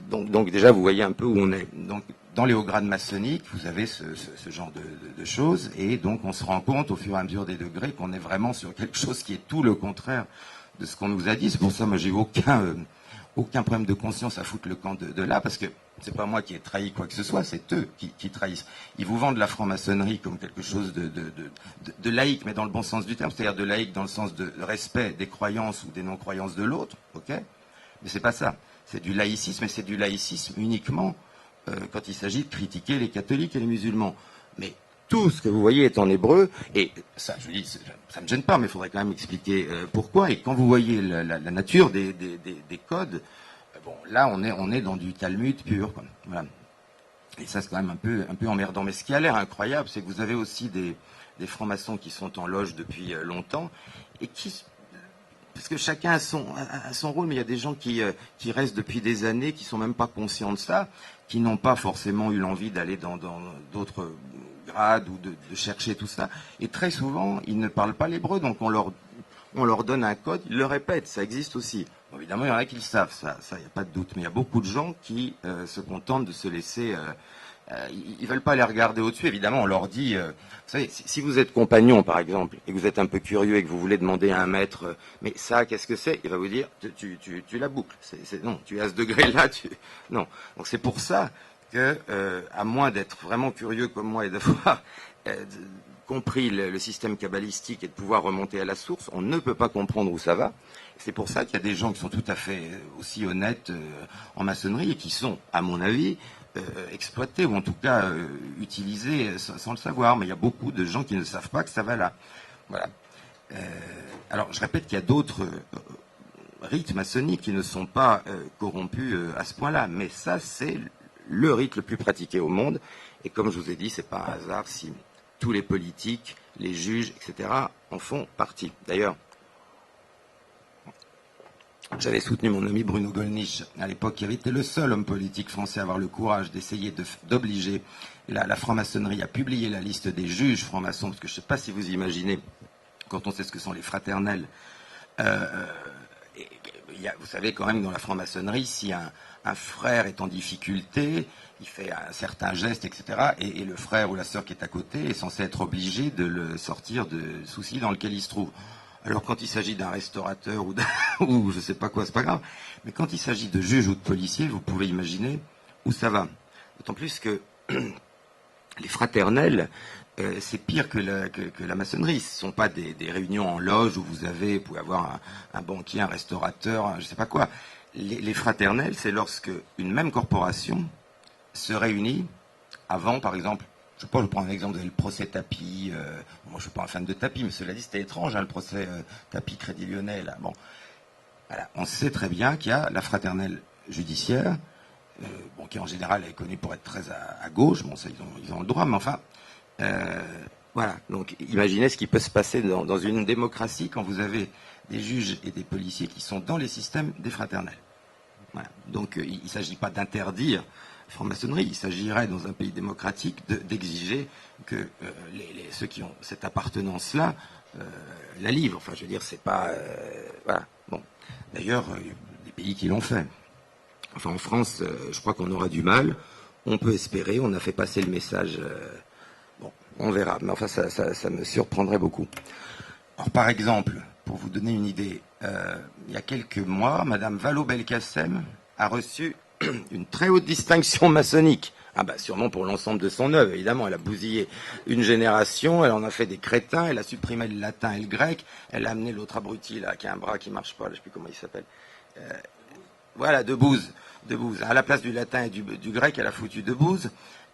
Donc déjà, vous voyez un peu où on est. Donc, dans les hauts grades maçonniques, vous avez ce genre de choses, et donc on se rend compte au fur et à mesure des degrés qu'on est vraiment sur quelque chose qui est tout le contraire de ce qu'on nous a dit. C'est pour ça, moi, j'ai eu aucun problème de conscience à foutre le camp de là, parce que c'est pas moi qui ai trahi quoi que ce soit, c'est eux qui trahissent. Ils vous vendent la franc-maçonnerie comme quelque chose de laïque, mais dans le bon sens du terme, c'est-à-dire de laïque dans le sens de respect des croyances ou des non-croyances de l'autre, ok ? Mais c'est pas ça. C'est du laïcisme, et c'est du laïcisme uniquement quand il s'agit de critiquer les catholiques et les musulmans. Mais tout ce que vous voyez est en hébreu, et ça, je dis, ça me gêne pas, mais il faudrait quand même expliquer pourquoi. Et quand vous voyez la nature des codes, bon, là, on est dans du Talmud pur, quoi. Voilà. Et ça, c'est quand même un peu emmerdant. Mais ce qui a l'air incroyable, c'est que vous avez aussi des francs-maçons qui sont en loge depuis longtemps, et parce que chacun a son rôle, mais il y a des gens qui restent depuis des années, qui sont même pas conscients de ça, qui n'ont pas forcément eu l'envie d'aller dans d'autres grades ou de chercher tout ça. Et très souvent, ils ne parlent pas l'hébreu, donc on leur donne un code, ils le répètent, ça existe aussi. Bon, évidemment, il y en a qui le savent, ça, il n'y a pas de doute. Mais il y a beaucoup de gens qui se contentent de se laisser... ils veulent pas les regarder au-dessus, évidemment, on leur dit... vous savez, si vous êtes compagnon, par exemple, et que vous êtes un peu curieux et que vous voulez demander à un maître, mais ça, qu'est-ce que c'est ? Il va vous dire, tu la boucles. Non, tu es à ce degré-là, non. Donc c'est pour ça que, à moins d'être vraiment curieux comme moi et d'avoir compris le système kabbalistique et de pouvoir remonter à la source, on ne peut pas comprendre où ça va. C'est pour ça qu'il y a des gens qui sont tout à fait aussi honnêtes en maçonnerie et qui sont, à mon avis, exploités ou en tout cas utilisés sans le savoir. Mais il y a beaucoup de gens qui ne savent pas que ça va là. Voilà. Alors, je répète qu'il y a d'autres rites maçonniques qui ne sont pas corrompus à ce point-là. Mais ça, c'est le rite le plus pratiqué au monde. Et comme je vous ai dit, c'est pas un hasard si tous les politiques, les juges, etc. en font partie. D'ailleurs, j'avais soutenu mon ami Bruno Gollnisch à l'époque, qui avait été le seul homme politique français à avoir le courage d'essayer d'obliger la franc-maçonnerie à publier la liste des juges francs-maçons, parce que je ne sais pas si vous imaginez, quand on sait ce que sont les fraternels, vous savez quand même dans la franc-maçonnerie, si un frère est en difficulté, il fait un certain geste, etc., et le frère ou la sœur qui est à côté est censé être obligé de le sortir de soucis dans lequel il se trouve. Alors quand il s'agit d'un restaurateur ou je sais pas quoi, c'est pas grave. Mais quand il s'agit de juges ou de policiers, vous pouvez imaginer où ça va. D'autant plus que les fraternels, c'est pire que la maçonnerie. Ce ne sont pas des réunions en loge où vous pouvez avoir un banquier, un restaurateur, je sais pas quoi. Les fraternels, c'est lorsque une même corporation se réunit avant, par exemple, je prends un exemple, vous avez le procès Tapie. Moi, je ne suis pas un fan de Tapie, mais cela dit, c'était étrange, hein, le procès Tapie Crédit Lyonnais. Là. Bon, voilà. On sait très bien qu'il y a la fraternelle judiciaire, qui en général est connue pour être très à gauche. Bon, ça, ils ont le droit, mais enfin, voilà. Donc, imaginez ce qui peut se passer dans une démocratie quand vous avez des juges et des policiers qui sont dans les systèmes des fraternels. Voilà. Donc, il ne s'agit pas d'interdire franc-maçonnerie, il s'agirait dans un pays démocratique d'exiger que ceux qui ont cette appartenance-là la livrent. Enfin, je veux dire, c'est pas... voilà. Bon. D'ailleurs, il y a des pays qui l'ont fait. Enfin, en France, je crois qu'on aura du mal. On peut espérer, on a fait passer le message... bon, on verra. Mais enfin, ça me surprendrait beaucoup. Alors, par exemple, pour vous donner une idée. Il y a quelques mois, Madame Vallaud-Belkacem a reçu une très haute distinction maçonnique. Ah bah sûrement pour l'ensemble de son œuvre, évidemment. Elle a bousillé une génération, elle en a fait des crétins, elle a supprimé le latin et le grec, elle a amené l'autre abruti là, qui a un bras qui marche pas, là, je sais plus comment il s'appelle. Voilà, Debouze. À la place du latin et du grec, elle a foutu Debouze.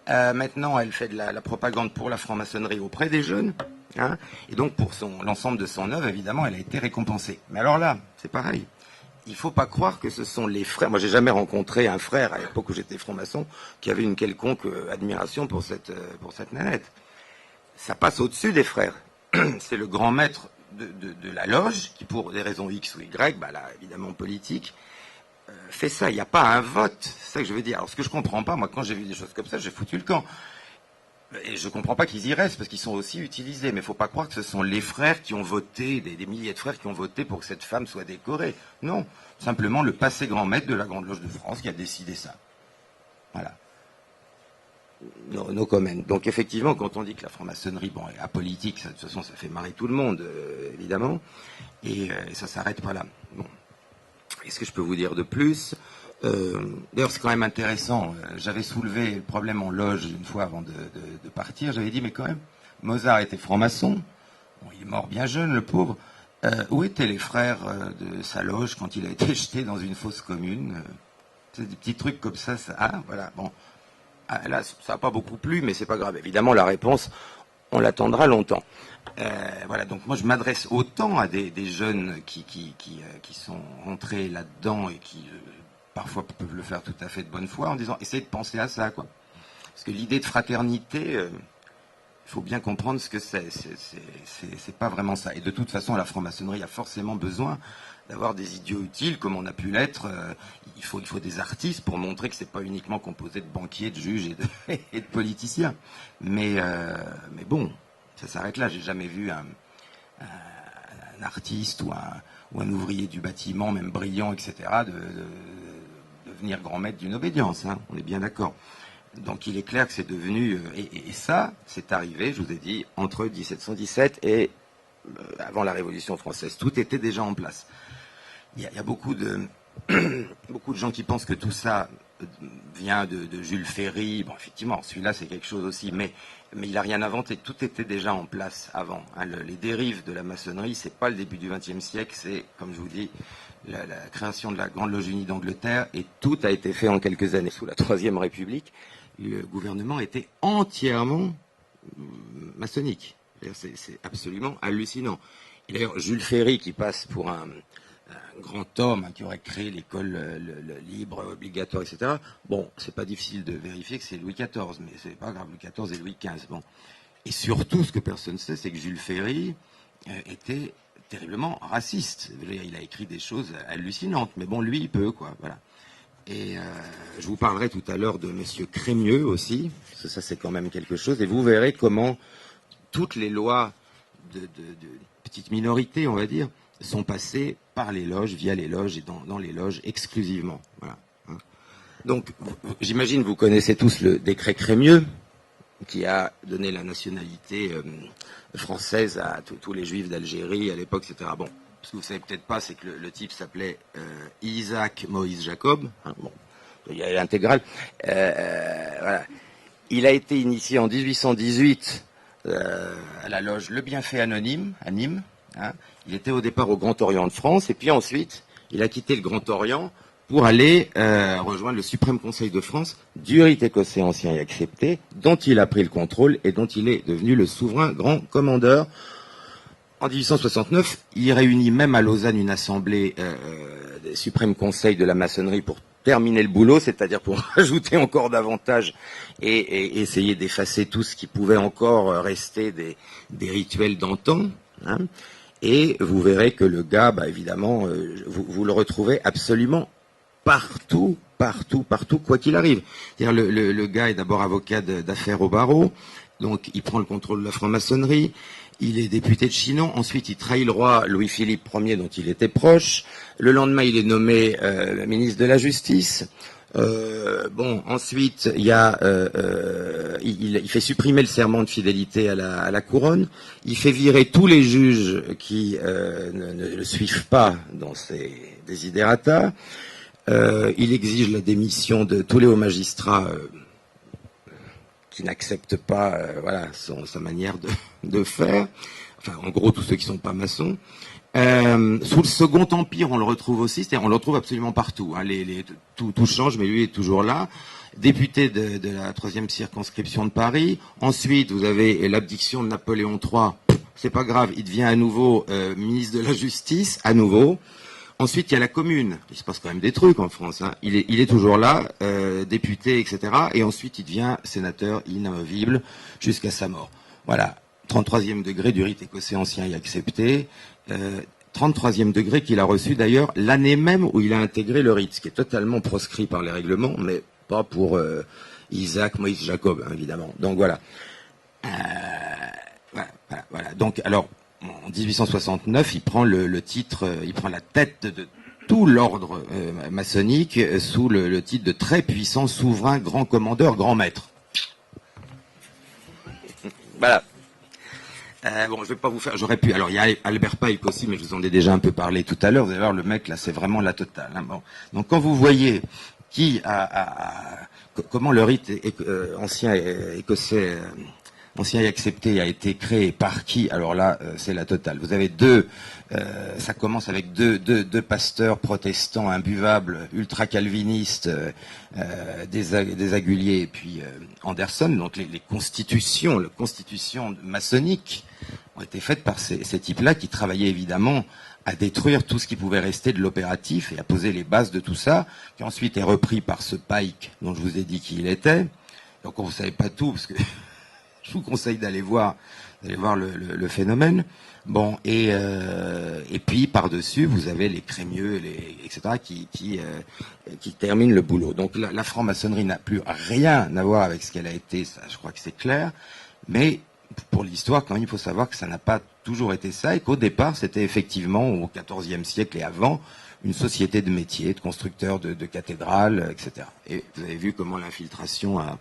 Maintenant, elle fait de la propagande pour la franc-maçonnerie auprès des jeunes. Hein, et donc, pour l'ensemble de son œuvre, évidemment, elle a été récompensée. Mais alors là, c'est pareil. Il ne faut pas croire que ce sont les frères. Moi, j'ai jamais rencontré un frère, à l'époque où j'étais franc-maçon, qui avait une quelconque admiration pour cette nanette. Ça passe au-dessus des frères. C'est le grand maître de la loge, qui, pour des raisons X ou Y, bah là, évidemment politiques, fait ça. Il n'y a pas un vote. C'est ça que je veux dire. Alors, ce que je comprends pas, moi, quand j'ai vu des choses comme ça, j'ai foutu le camp. Et je comprends pas qu'ils y restent, parce qu'ils sont aussi utilisés. Mais il faut pas croire que ce sont les frères qui ont voté, des milliers de frères qui ont voté pour que cette femme soit décorée. Non. Simplement le passé grand maître de la Grande Loge de France qui a décidé ça. Voilà. No comment. Donc effectivement, quand on dit que la franc-maçonnerie, bon, est apolitique, ça, de toute façon, ça fait marrer tout le monde, évidemment. Et ça s'arrête pas là. Bon. Qu'est-ce que je peux vous dire de plus ? D'ailleurs, c'est quand même intéressant. J'avais soulevé le problème en loge une fois avant de partir. J'avais dit, mais quand même, Mozart était franc-maçon. Bon, il est mort bien jeune, le pauvre. Où étaient les frères de sa loge quand il a été jeté dans une fosse commune C'est des petits trucs comme ça. Ah, voilà. Bon, là, ça n'a pas beaucoup plu, mais c'est pas grave. Évidemment, la réponse, on l'attendra longtemps. Voilà, donc moi je m'adresse autant à des jeunes qui sont rentrés là-dedans et qui parfois peuvent le faire tout à fait de bonne foi en disant essayez de penser à ça, quoi. Parce que l'idée de fraternité, il faut bien comprendre ce que c'est pas vraiment ça. Et de toute façon, la franc-maçonnerie a forcément besoin d'avoir des idiots utiles comme on a pu l'être. Il faut des artistes pour montrer que c'est pas uniquement composé de banquiers, de juges et de politiciens. Mais bon. Ça s'arrête là. J'ai jamais vu un artiste ou un ouvrier du bâtiment, même brillant, etc., devenir grand maître d'une obédience. Hein, on est bien d'accord. Donc il est clair que c'est devenu... Et ça, c'est arrivé, je vous ai dit, entre 1717 et avant la Révolution française. Tout était déjà en place. Il y a beaucoup de gens qui pensent que tout ça vient de Jules Ferry. Bon, effectivement, celui-là, c'est quelque chose aussi, mais il n'a rien inventé. Tout était déjà en place avant. Hein. Les dérives de la maçonnerie, c'est pas le début du XXe siècle, c'est, comme je vous dis, la création de la Grande Loge Unie d'Angleterre, et tout a été fait en quelques années. Sous la Troisième République, le gouvernement était entièrement maçonnique. C'est absolument hallucinant. Et d'ailleurs, Jules Ferry, qui passe pour un grand homme qui aurait créé l'école libre, obligatoire, etc. Bon, c'est pas difficile de vérifier que c'est Louis XIV, mais c'est pas grave, Louis XIV et Louis XV. Bon. Et surtout, ce que personne ne sait, c'est que Jules Ferry était terriblement raciste. Il a écrit des choses hallucinantes, mais bon, lui, il peut, quoi. Voilà. Et je vous parlerai tout à l'heure de Monsieur Crémieux aussi, parce que ça, c'est quand même quelque chose, et vous verrez comment toutes les lois de petite minorité, on va dire, sont passées par les loges, via les loges et dans les loges exclusivement. Voilà. Donc, j'imagine vous connaissez tous le décret Crémieux, qui a donné la nationalité française à tous les juifs d'Algérie à l'époque, etc. Bon, ce que vous savez peut-être pas, c'est que le type s'appelait Isaac Moïse Jacob. Hein, bon, il y a l'intégrale. Voilà. Il a été initié en 1818 à la loge Le Bienfait Anonyme, à Nîmes. Hein. Il était au départ au Grand Orient de France, et puis ensuite, il a quitté le Grand Orient pour aller rejoindre le Suprême Conseil de France, du rite écossais ancien et accepté, dont il a pris le contrôle et dont il est devenu le souverain grand commandeur. En 1869, il réunit même à Lausanne une assemblée des Suprêmes Conseils de la maçonnerie pour terminer le boulot, c'est-à-dire pour ajouter encore davantage et essayer d'effacer tout ce qui pouvait encore rester des rituels d'antan. Hein. Et vous verrez que le gars, bah, évidemment, vous le retrouvez absolument partout, quoi qu'il arrive. C'est-à-dire le gars est d'abord avocat d'affaires au barreau, donc il prend le contrôle de la franc-maçonnerie, il est député de Chinon, ensuite il trahit le roi Louis-Philippe Ier dont il était proche, le lendemain il est nommé ministre de la Justice, bon, ensuite il y a il fait supprimer le serment de fidélité à la couronne, il fait virer tous les juges qui ne le suivent pas dans ses desiderata, il exige la démission de tous les hauts magistrats qui n'acceptent pas sa manière de faire, enfin en gros tous ceux qui sont pas maçons. Sous le Second Empire, on le retrouve aussi, c'est-à-dire on le retrouve absolument partout. Hein, tout change, mais lui est toujours là. Député de la 3e circonscription de Paris. Ensuite, vous avez l'abdiction de Napoléon III. C'est pas grave, il devient à nouveau ministre de la Justice, à nouveau. Ensuite, il y a la Commune. Il se passe quand même des trucs en France. Hein. Il est toujours là, député, etc. Et ensuite, il devient sénateur inamovible jusqu'à sa mort. Voilà. 33e degré du rite écossais ancien et accepté. 33e degré qu'il a reçu d'ailleurs l'année même où il a intégré le rite, ce qui est totalement proscrit par les règlements, mais pas pour Isaac, Moïse, Jacob, hein, évidemment. Donc voilà. Voilà. Donc alors, en 1869, il prend le titre, il prend la tête de tout l'ordre maçonnique sous le titre de très puissant souverain, grand commandeur, grand maître. Voilà. Bon, je vais pas vous faire. J'aurais pu. Alors, il y a Albert Pike aussi, mais je vous en ai déjà un peu parlé tout à l'heure. Vous allez voir, le mec là, c'est vraiment la totale. Hein. Bon. Donc, quand vous voyez comment le rite ancien écossais, ancien et accepté, a été créé par qui, alors là, c'est la totale. Vous avez ça commence avec deux pasteurs protestants imbuvables, ultra calvinistes, des Aguliers et puis Anderson. Donc les constitutions maçonniques ont été faites par ces types-là qui travaillaient évidemment à détruire tout ce qui pouvait rester de l'opératif et à poser les bases de tout ça, qui ensuite est repris par ce Pike dont je vous ai dit qui il était. Donc vous ne savez pas tout, parce que je vous conseille d'aller voir le phénomène. Bon, et puis par-dessus, vous avez les crémieux, etc., qui terminent le boulot. Donc la franc-maçonnerie n'a plus rien à voir avec ce qu'elle a été, ça, je crois que c'est clair. Mais pour l'histoire, quand même, il faut savoir que ça n'a pas toujours été ça, et qu'au départ, c'était effectivement, au XIVe siècle et avant, une société de métiers, de constructeurs de cathédrales, etc. Et vous avez vu comment l'infiltration a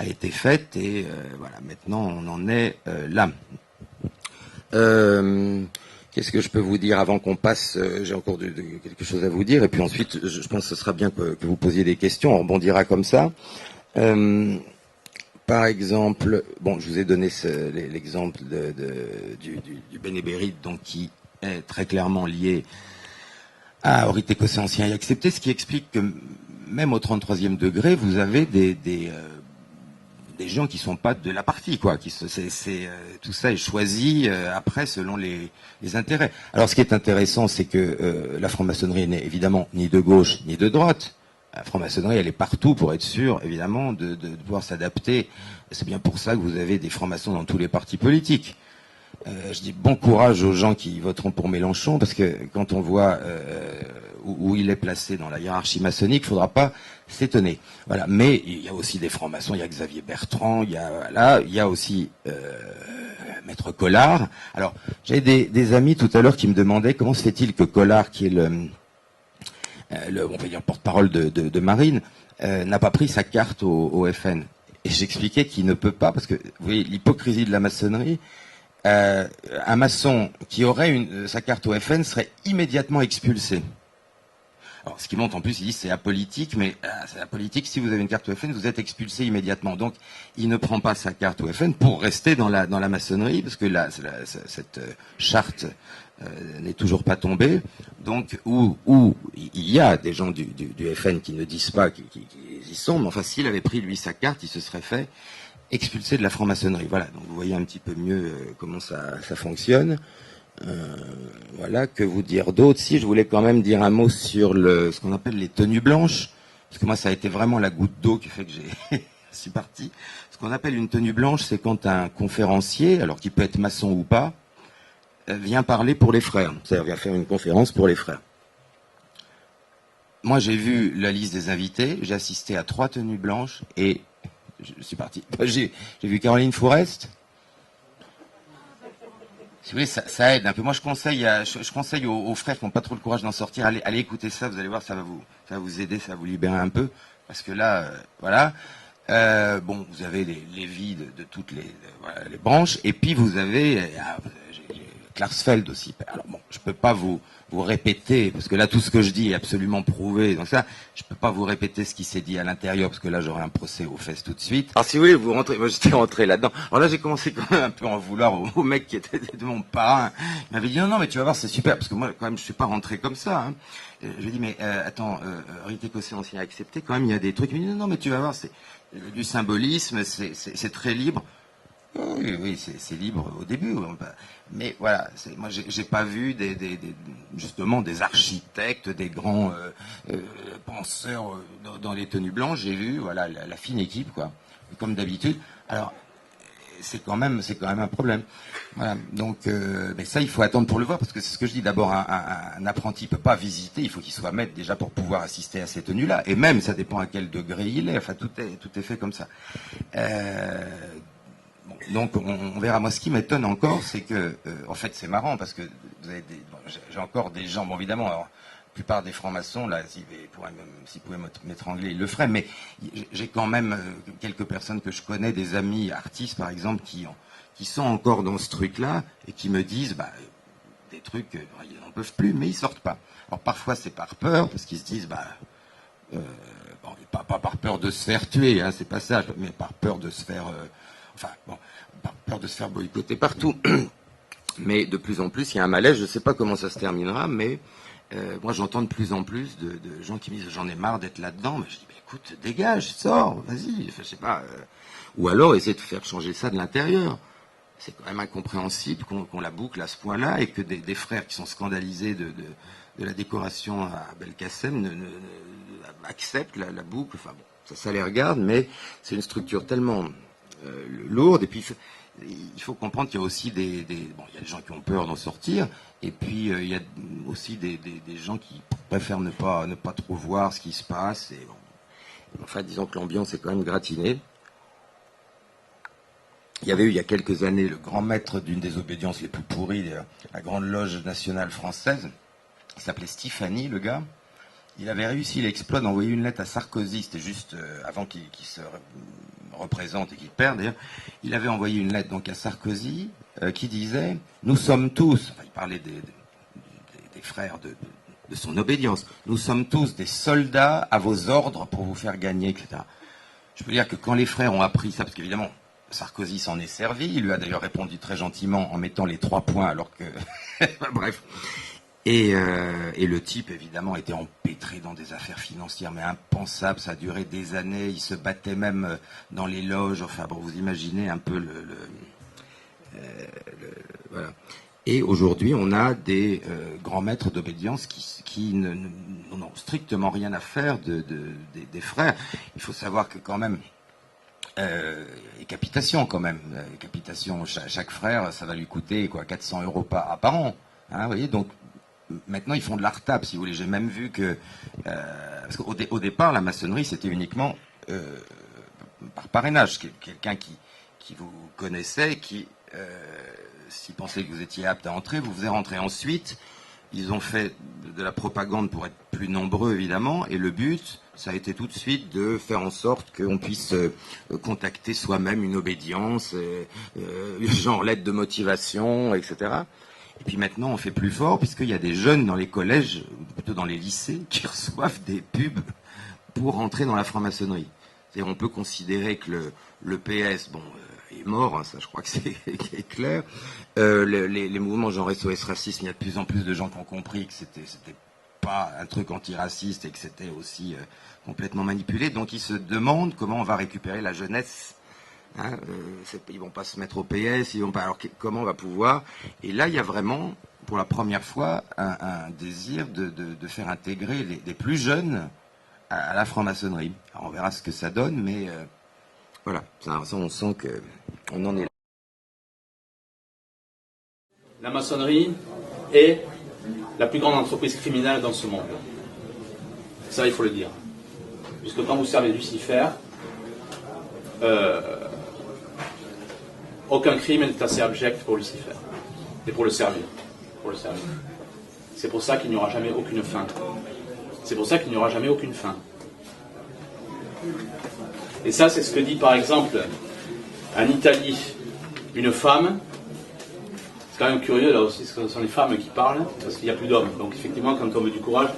été faite, et voilà, maintenant on en est là. Qu'est-ce que je peux vous dire avant qu'on passe? J'ai encore quelque chose à vous dire, et puis ensuite, je pense que ce sera bien que vous posiez des questions, on rebondira comme ça. Par exemple, bon, je vous ai donné l'exemple du Bénébérite, donc qui est très clairement lié au rite écossais ancien et accepté, ce qui explique que même au 33e degré, vous avez des gens qui sont pas de la partie, quoi. Tout ça est choisi après selon les intérêts. Alors, ce qui est intéressant, c'est que la franc-maçonnerie n'est évidemment ni de gauche ni de droite. La franc-maçonnerie, elle est partout pour être sûre, évidemment, de pouvoir s'adapter. C'est bien pour ça que vous avez des francs-maçons dans tous les partis politiques. Je dis bon courage aux gens qui voteront pour Mélenchon, parce que quand on voit où il est placé dans la hiérarchie maçonnique, il ne faudra pas s'étonner. Voilà. Mais il y a aussi des francs-maçons, il y a Xavier Bertrand, il y a aussi Maître Collard. Alors, j'avais des amis tout à l'heure qui me demandaient comment se fait-il que Collard, qui est on va dire porte-parole de Marine, n'a pas pris sa carte au FN. Et j'expliquais qu'il ne peut pas, parce que vous voyez l'hypocrisie de la maçonnerie. Un maçon qui aurait sa carte au FN serait immédiatement expulsé. Alors, ce qui montre en plus, il dit c'est apolitique, mais c'est apolitique, si vous avez une carte au FN, vous êtes expulsé immédiatement. Donc, il ne prend pas sa carte au FN pour rester dans la maçonnerie, parce que là, cette charte n'est toujours pas tombée. Donc, où il y a des gens du FN qui ne disent pas qu'ils y sont, mais enfin, s'il avait pris, lui, sa carte, il se serait fait expulsé de la franc-maçonnerie. Voilà, donc vous voyez un petit peu mieux comment ça fonctionne. Voilà, que vous dire d'autre? Si, je voulais quand même dire un mot sur ce qu'on appelle les tenues blanches, parce que moi, ça a été vraiment la goutte d'eau qui fait que je suis parti. Ce qu'on appelle une tenue blanche, c'est quand un conférencier, alors qui peut être maçon ou pas, vient parler pour les frères, c'est-à-dire vient faire une conférence pour les frères. Moi, j'ai vu la liste des invités, j'ai assisté à 3 tenues blanches, et je suis parti. J'ai vu Caroline Fourest. Si vous voulez, ça aide un peu. Moi, je conseille aux frères qui n'ont pas trop le courage d'en sortir, allez écouter ça, vous allez voir, ça va vous aider, ça va vous libérer un peu. Parce que là, voilà. Bon, vous avez les vies de toutes voilà, les branches, et puis vous avez Klarsfeld aussi. Alors bon, je peux pas vous répéter, parce que là tout ce que je dis est absolument prouvé, donc ça, je peux pas vous répéter ce qui s'est dit à l'intérieur, parce que là j'aurai un procès aux fesses tout de suite. Alors si vous voulez, vous rentrez, moi j'étais rentré là-dedans. Alors là j'ai commencé quand même un peu à en vouloir au mec qui était de mon parrain. Il m'avait dit non, mais tu vas voir, c'est super, parce que moi quand même je suis pas rentré comme ça. Hein. Je lui ai dit mais attends, Rite Écossais ancien accepté, quand même il y a des trucs. Il me dit non, mais tu vas voir, c'est du symbolisme, c'est très libre. Oui, oui, c'est libre au début, mais voilà, moi j'ai pas vu justement des architectes, des grands penseurs dans les tenues blanches. J'ai vu voilà la fine équipe quoi, comme d'habitude. Alors c'est quand même un problème. Voilà, donc mais ça il faut attendre pour le voir, parce que c'est ce que je dis. D'abord un apprenti peut pas visiter, il faut qu'il soit maître déjà pour pouvoir assister à ces tenues-là, et même ça dépend à quel degré il est. Enfin tout est fait comme ça. Donc on verra. Moi, ce qui m'étonne encore, c'est que, en fait, c'est marrant parce que vous avez j'ai encore des gens. Bon, évidemment, alors, la plupart des francs-maçons, là, s'ils pouvaient m'étrangler, ils le feraient. Mais j'ai quand même quelques personnes que je connais, des amis artistes, par exemple, qui sont encore dans ce truc-là et qui me disent, des trucs, ils n'en peuvent plus, mais ils sortent pas. Alors parfois, c'est par peur, parce qu'ils se disent, bon, pas par peur de se faire tuer, hein, c'est pas ça, mais par peur de se faire par peur de se faire boycotter partout. Mais de plus en plus, il y a un malaise, je ne sais pas comment ça se terminera, mais moi j'entends de plus en plus de gens qui me disent j'en ai marre d'être là-dedans, mais je dis écoute, dégage, sors, vas-y, je sais pas. Ou alors essayer de faire changer ça de l'intérieur. C'est quand même incompréhensible qu'on la boucle à ce point-là, et que des frères qui sont scandalisés de la décoration à Belkacem acceptent la boucle. Enfin bon, ça les regarde, mais c'est une structure tellement lourde. Et puis il faut comprendre qu'il y a aussi bon, il y a des gens qui ont peur d'en sortir, et puis il y a aussi des gens qui préfèrent ne pas trop voir ce qui se passe. Et bon, enfin, disons que l'ambiance est quand même gratinée. Il y avait eu il y a quelques années le grand maître d'une des obédiences les plus pourries, la Grande Loge nationale française. Il s'appelait Stéphanie, le gars. Il avait réussi l'exploit d'envoyer une lettre à Sarkozy. C'était juste avant qu'il se représente et qu'il perde. D'ailleurs, il avait envoyé une lettre donc à Sarkozy qui disait « Nous sommes tous », enfin, il parlait des frères de son obédience, « Nous sommes tous des soldats à vos ordres pour vous faire gagner, etc. » Je peux dire que quand les frères ont appris ça, parce qu'évidemment, Sarkozy s'en est servi, il lui a d'ailleurs répondu très gentiment en mettant les 3 points alors que... Bref. Et le type, évidemment, était empêtré dans des affaires financières, mais impensables. Ça a duré des années. Il se battait même dans les loges. Enfin, bon, vous imaginez un peu voilà. Et aujourd'hui, on a des grands maîtres d'obédience qui n'ont strictement rien à faire des frères. Il faut savoir que quand même, et capitation quand même. Capitation, chaque frère, ça va lui coûter quoi, 400 € par an. Hein, vous voyez, donc maintenant ils font de l'art-tape, si vous voulez. J'ai même vu que parce qu'au départ, la maçonnerie c'était uniquement par parrainage. Quelqu'un qui vous connaissait, qui s'il pensait que vous étiez apte à entrer, vous faisait rentrer. Ensuite, ils ont fait de la propagande pour être plus nombreux, évidemment, et le but, ça a été tout de suite de faire en sorte qu'on puisse contacter soi-même une obédience, genre lettre de motivation, etc. Et puis maintenant, on fait plus fort, puisqu'il y a des jeunes dans les collèges, ou plutôt dans les lycées, qui reçoivent des pubs pour rentrer dans la franc-maçonnerie. C'est-à-dire, on peut considérer que le PS, bon, est mort, hein, ça je crois que c'est clair. Les mouvements genre SOS Racisme, il y a de plus en plus de gens qui ont compris que c'était pas un truc antiraciste et que c'était aussi complètement manipulé. Donc ils se demandent comment on va récupérer la jeunesse. Hein, ils vont pas se mettre au PS, ils vont pas. Alors comment on va pouvoir? Et là, il y a vraiment, pour la première fois, un désir de faire intégrer les plus jeunes à la franc-maçonnerie. Alors, on verra ce que ça donne, mais voilà, ça on sent que on en est là. La maçonnerie est la plus grande entreprise criminelle dans ce monde. Ça, il faut le dire. Puisque quand vous servez Lucifer, aucun crime n'est assez abject pour Lucifer. Et pour le servir. C'est pour ça qu'il n'y aura jamais aucune fin. C'est pour ça qu'il n'y aura jamais aucune fin. Et ça, c'est ce que dit par exemple en Italie une femme. C'est quand même curieux là aussi, ce sont les femmes qui parlent, parce qu'il n'y a plus d'hommes. Donc effectivement, quand on veut du courage,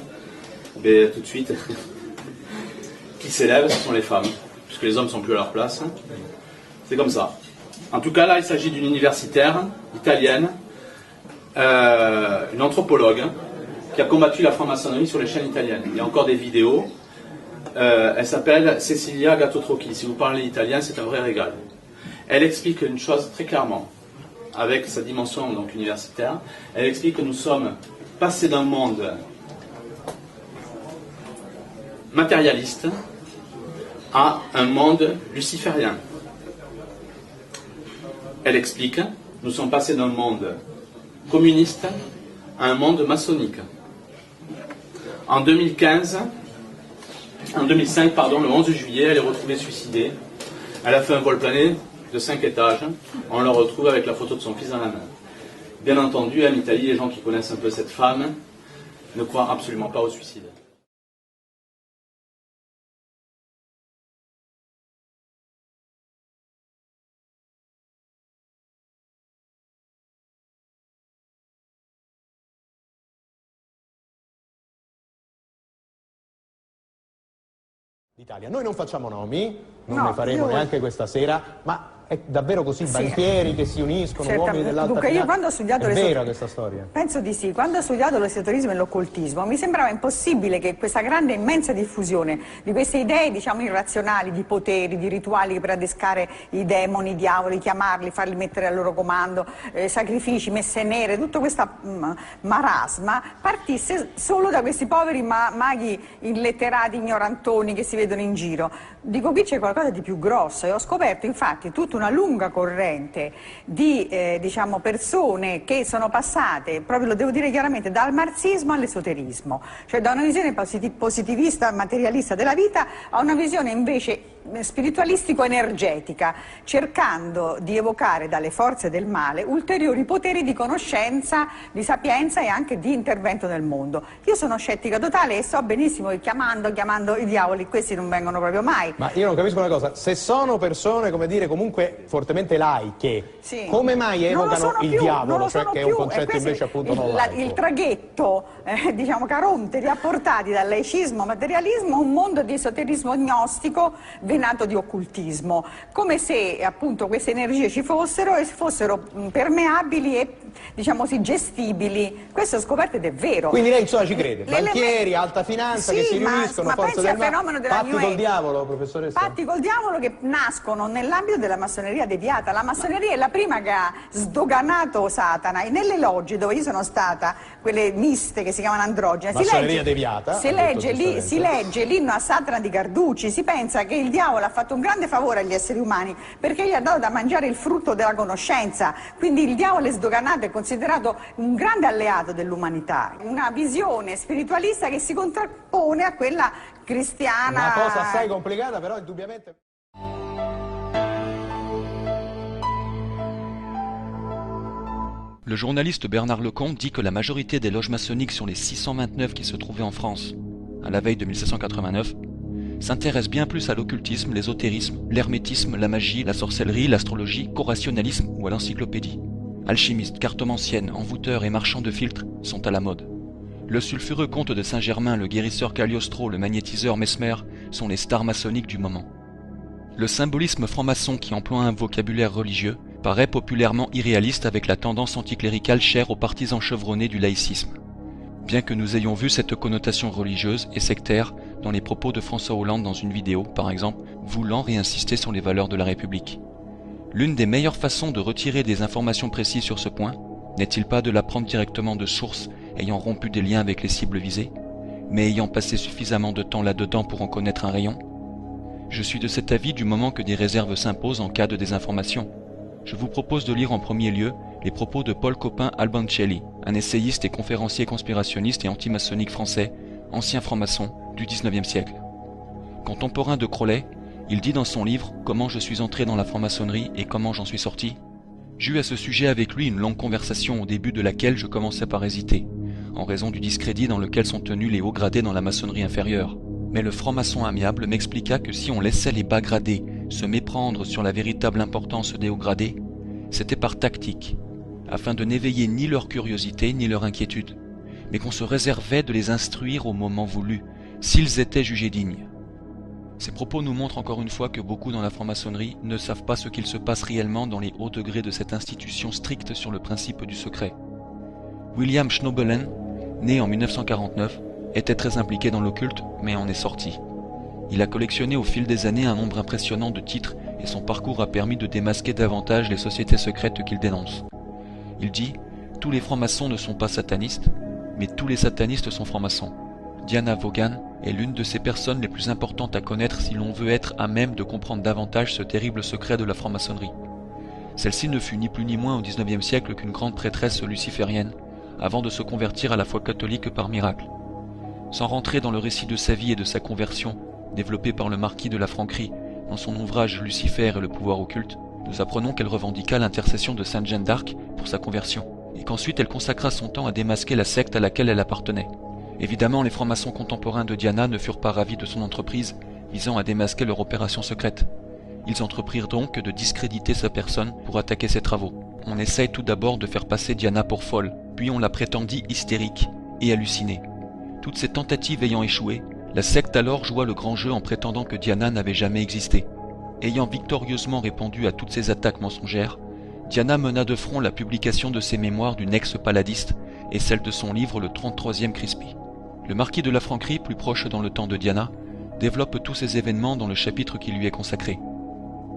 ben, tout de suite, qui s'élèvent, ce sont les femmes, puisque les hommes ne sont plus à leur place. C'est comme ça. En tout cas, là, il s'agit d'une universitaire italienne, une anthropologue, qui a combattu la franc-maçonnerie sur les chaînes italiennes. Il y a encore des vidéos. Elle s'appelle Cecilia Gattotrocchi. Si vous parlez italien, c'est un vrai régal. Elle explique une chose très clairement, avec sa dimension donc, universitaire. Elle explique que nous sommes passés d'un monde matérialiste à un monde luciférien. Elle explique, nous sommes passés d'un monde communiste à un monde maçonnique. En 2005, le 11 juillet, elle est retrouvée suicidée. Elle a fait un vol plané de 5 étages. On la retrouve avec la photo de son fils dans la main. Bien entendu, en Italie, les gens qui connaissent un peu cette femme ne croient absolument pas au suicide. D'Italia. Noi non facciamo nomi, non ne faremo neanche questa sera, ma è davvero così? Banchieri che si uniscono, uomini dell'alta Dunque, io quando ho finanza? studiato È vera questa storia? Penso di sì. Quando ho studiato l'esoterismo e l'occultismo mi sembrava impossibile che questa grande, immensa diffusione di queste idee, diciamo, irrazionali, di poteri, di rituali per adescare i demoni, i diavoli, chiamarli, farli mettere al loro comando, sacrifici, messe nere, tutto questo marasma partisse solo da questi poveri maghi illetterati, ignorantoni che si vedono in giro. Dico, qui c'è qualcosa di più grosso, e ho scoperto infatti tutta una lunga corrente di diciamo, persone che sono passate, proprio lo devo dire chiaramente, dal marxismo all'esoterismo, cioè da una visione positivista, materialista della vita a una visione invece spiritualistico-energetica, cercando di evocare dalle forze del male ulteriori poteri di conoscenza, di sapienza e anche di intervento nel mondo. Io sono scettica totale e so benissimo che chiamando i diavoli, questi non vengono proprio mai. Ma io non capisco una cosa, se sono persone, come dire, comunque fortemente laiche, sì, come mai evocano il diavolo, cioè che è un concetto invece appunto non laico? Il traghetto, diciamo, Caronte, apportati dal laicismo, materialismo, a un mondo di esoterismo gnostico venato di occultismo, come se appunto queste energie ci fossero e fossero permeabili e, diciamo così, gestibili. Questo ho scoperto ed è vero. Quindi lei insomma ci crede, banchieri, alta finanza, sì, che si riuniscono, forze del male, patti col diavolo, professoressa? Patti col diavolo che nascono nell'ambito della massoneria deviata. La massoneria è la prima che ha sdoganato Satana, e nelle logge dove io sono stata, quelle miste che si chiamano androgene, massoneria deviata, si legge l'inno a Satana di Carducci, si pensa che il diavolo ha fatto un grande favore agli esseri umani perché gli ha dato da mangiare il frutto della conoscenza, quindi il diavolo è sdoganato, è considerato un grande alleato dell'umanità, una visione spiritualista che si contrappone a quella cristiana. Una cosa assai complicata, però indubbiamente. Le journaliste Bernard Lecomte dit que la majorité des loges maçonniques sur les 629 qui se trouvaient en France à la veille de 1789 s'intéressent bien plus à l'occultisme, l'ésotérisme, l'hermétisme, la magie, la sorcellerie, l'astrologie, qu'au rationalisme ou à l'encyclopédie. Alchimistes, cartomanciennes, envoûteurs et marchands de filtres sont à la mode. Le sulfureux comte de Saint-Germain, le guérisseur Cagliostro, le magnétiseur Mesmer sont les stars maçonniques du moment. Le symbolisme franc-maçon qui emploie un vocabulaire religieux paraît populairement irréaliste avec la tendance anticléricale chère aux partisans chevronnés du laïcisme. Bien que nous ayons vu cette connotation religieuse et sectaire dans les propos de François Hollande dans une vidéo, par exemple, voulant réinsister sur les valeurs de la République. L'une des meilleures façons de retirer des informations précises sur ce point n'est-il pas de l'apprendre directement de sources ayant rompu des liens avec les cibles visées, mais ayant passé suffisamment de temps là-dedans pour en connaître un rayon? Je suis de cet avis du moment que des réserves s'imposent en cas de désinformation. Je vous propose de lire en premier lieu les propos de Paul Copin Albancelli, un essayiste et conférencier conspirationniste et antimaçonnique français, ancien franc-maçon du XIXe siècle. Contemporain de Crowley, il dit dans son livre « Comment je suis entré dans la franc-maçonnerie et comment j'en suis sorti ?» J'eus à ce sujet avec lui une longue conversation au début de laquelle je commençais par hésiter, en raison du discrédit dans lequel sont tenus les hauts gradés dans la maçonnerie inférieure. Mais le franc-maçon amiable m'expliqua que si on laissait les bas gradés se méprendre sur la véritable importance des hauts gradés, c'était par tactique, afin de n'éveiller ni leur curiosité ni leur inquiétude, mais qu'on se réservait de les instruire au moment voulu, s'ils étaient jugés dignes. Ces propos nous montrent encore une fois que beaucoup dans la franc-maçonnerie ne savent pas ce qu'il se passe réellement dans les hauts degrés de cette institution stricte sur le principe du secret. William Schnoebelen, né en 1949, était très impliqué dans l'occulte, mais en est sorti. Il a collectionné au fil des années un nombre impressionnant de titres et son parcours a permis de démasquer davantage les sociétés secrètes qu'il dénonce. Il dit « Tous les francs-maçons ne sont pas satanistes, mais tous les satanistes sont francs-maçons. » Diana Vaughan est l'une de ces personnes les plus importantes à connaître si l'on veut être à même de comprendre davantage ce terrible secret de la franc-maçonnerie. Celle-ci ne fut ni plus ni moins au XIXe siècle qu'une grande prêtresse luciférienne, avant de se convertir à la foi catholique par miracle. Sans rentrer dans le récit de sa vie et de sa conversion, développé par le marquis de la Franquerie dans son ouvrage Lucifer et le pouvoir occulte, nous apprenons qu'elle revendiqua l'intercession de Sainte Jeanne d'Arc pour sa conversion, et qu'ensuite elle consacra son temps à démasquer la secte à laquelle elle appartenait. Évidemment, les francs-maçons contemporains de Diana ne furent pas ravis de son entreprise visant à démasquer leur opération secrète. Ils entreprirent donc de discréditer sa personne pour attaquer ses travaux. On essaye tout d'abord de faire passer Diana pour folle, puis on la prétendit hystérique et hallucinée. Toutes ces tentatives ayant échoué, la secte alors joua le grand jeu en prétendant que Diana n'avait jamais existé. Ayant victorieusement répondu à toutes ces attaques mensongères, Diana mena de front la publication de ses mémoires d'une ex-paladiste et celle de son livre Le 33e Crispy. Le marquis de la Franquerie, plus proche dans le temps de Diana, développe tous ces événements dans le chapitre qui lui est consacré.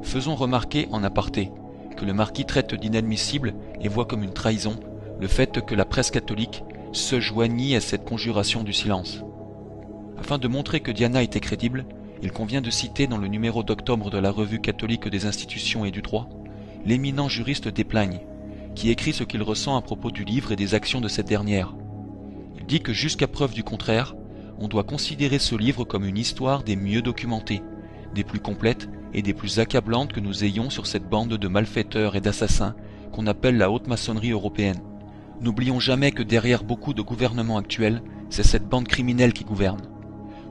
Faisons remarquer en aparté que le marquis traite d'inadmissible et voit comme une trahison le fait que la presse catholique se joignit à cette conjuration du silence. Afin de montrer que Diana était crédible, il convient de citer dans le numéro d'octobre de la Revue catholique des institutions et du droit, l'éminent juriste Desplagnes, qui écrit ce qu'il ressent à propos du livre et des actions de cette dernière. Il dit que jusqu'à preuve du contraire, on doit considérer ce livre comme une histoire des mieux documentées, des plus complètes et des plus accablantes que nous ayons sur cette bande de malfaiteurs et d'assassins qu'on appelle la haute maçonnerie européenne. N'oublions jamais que derrière beaucoup de gouvernements actuels, c'est cette bande criminelle qui gouverne.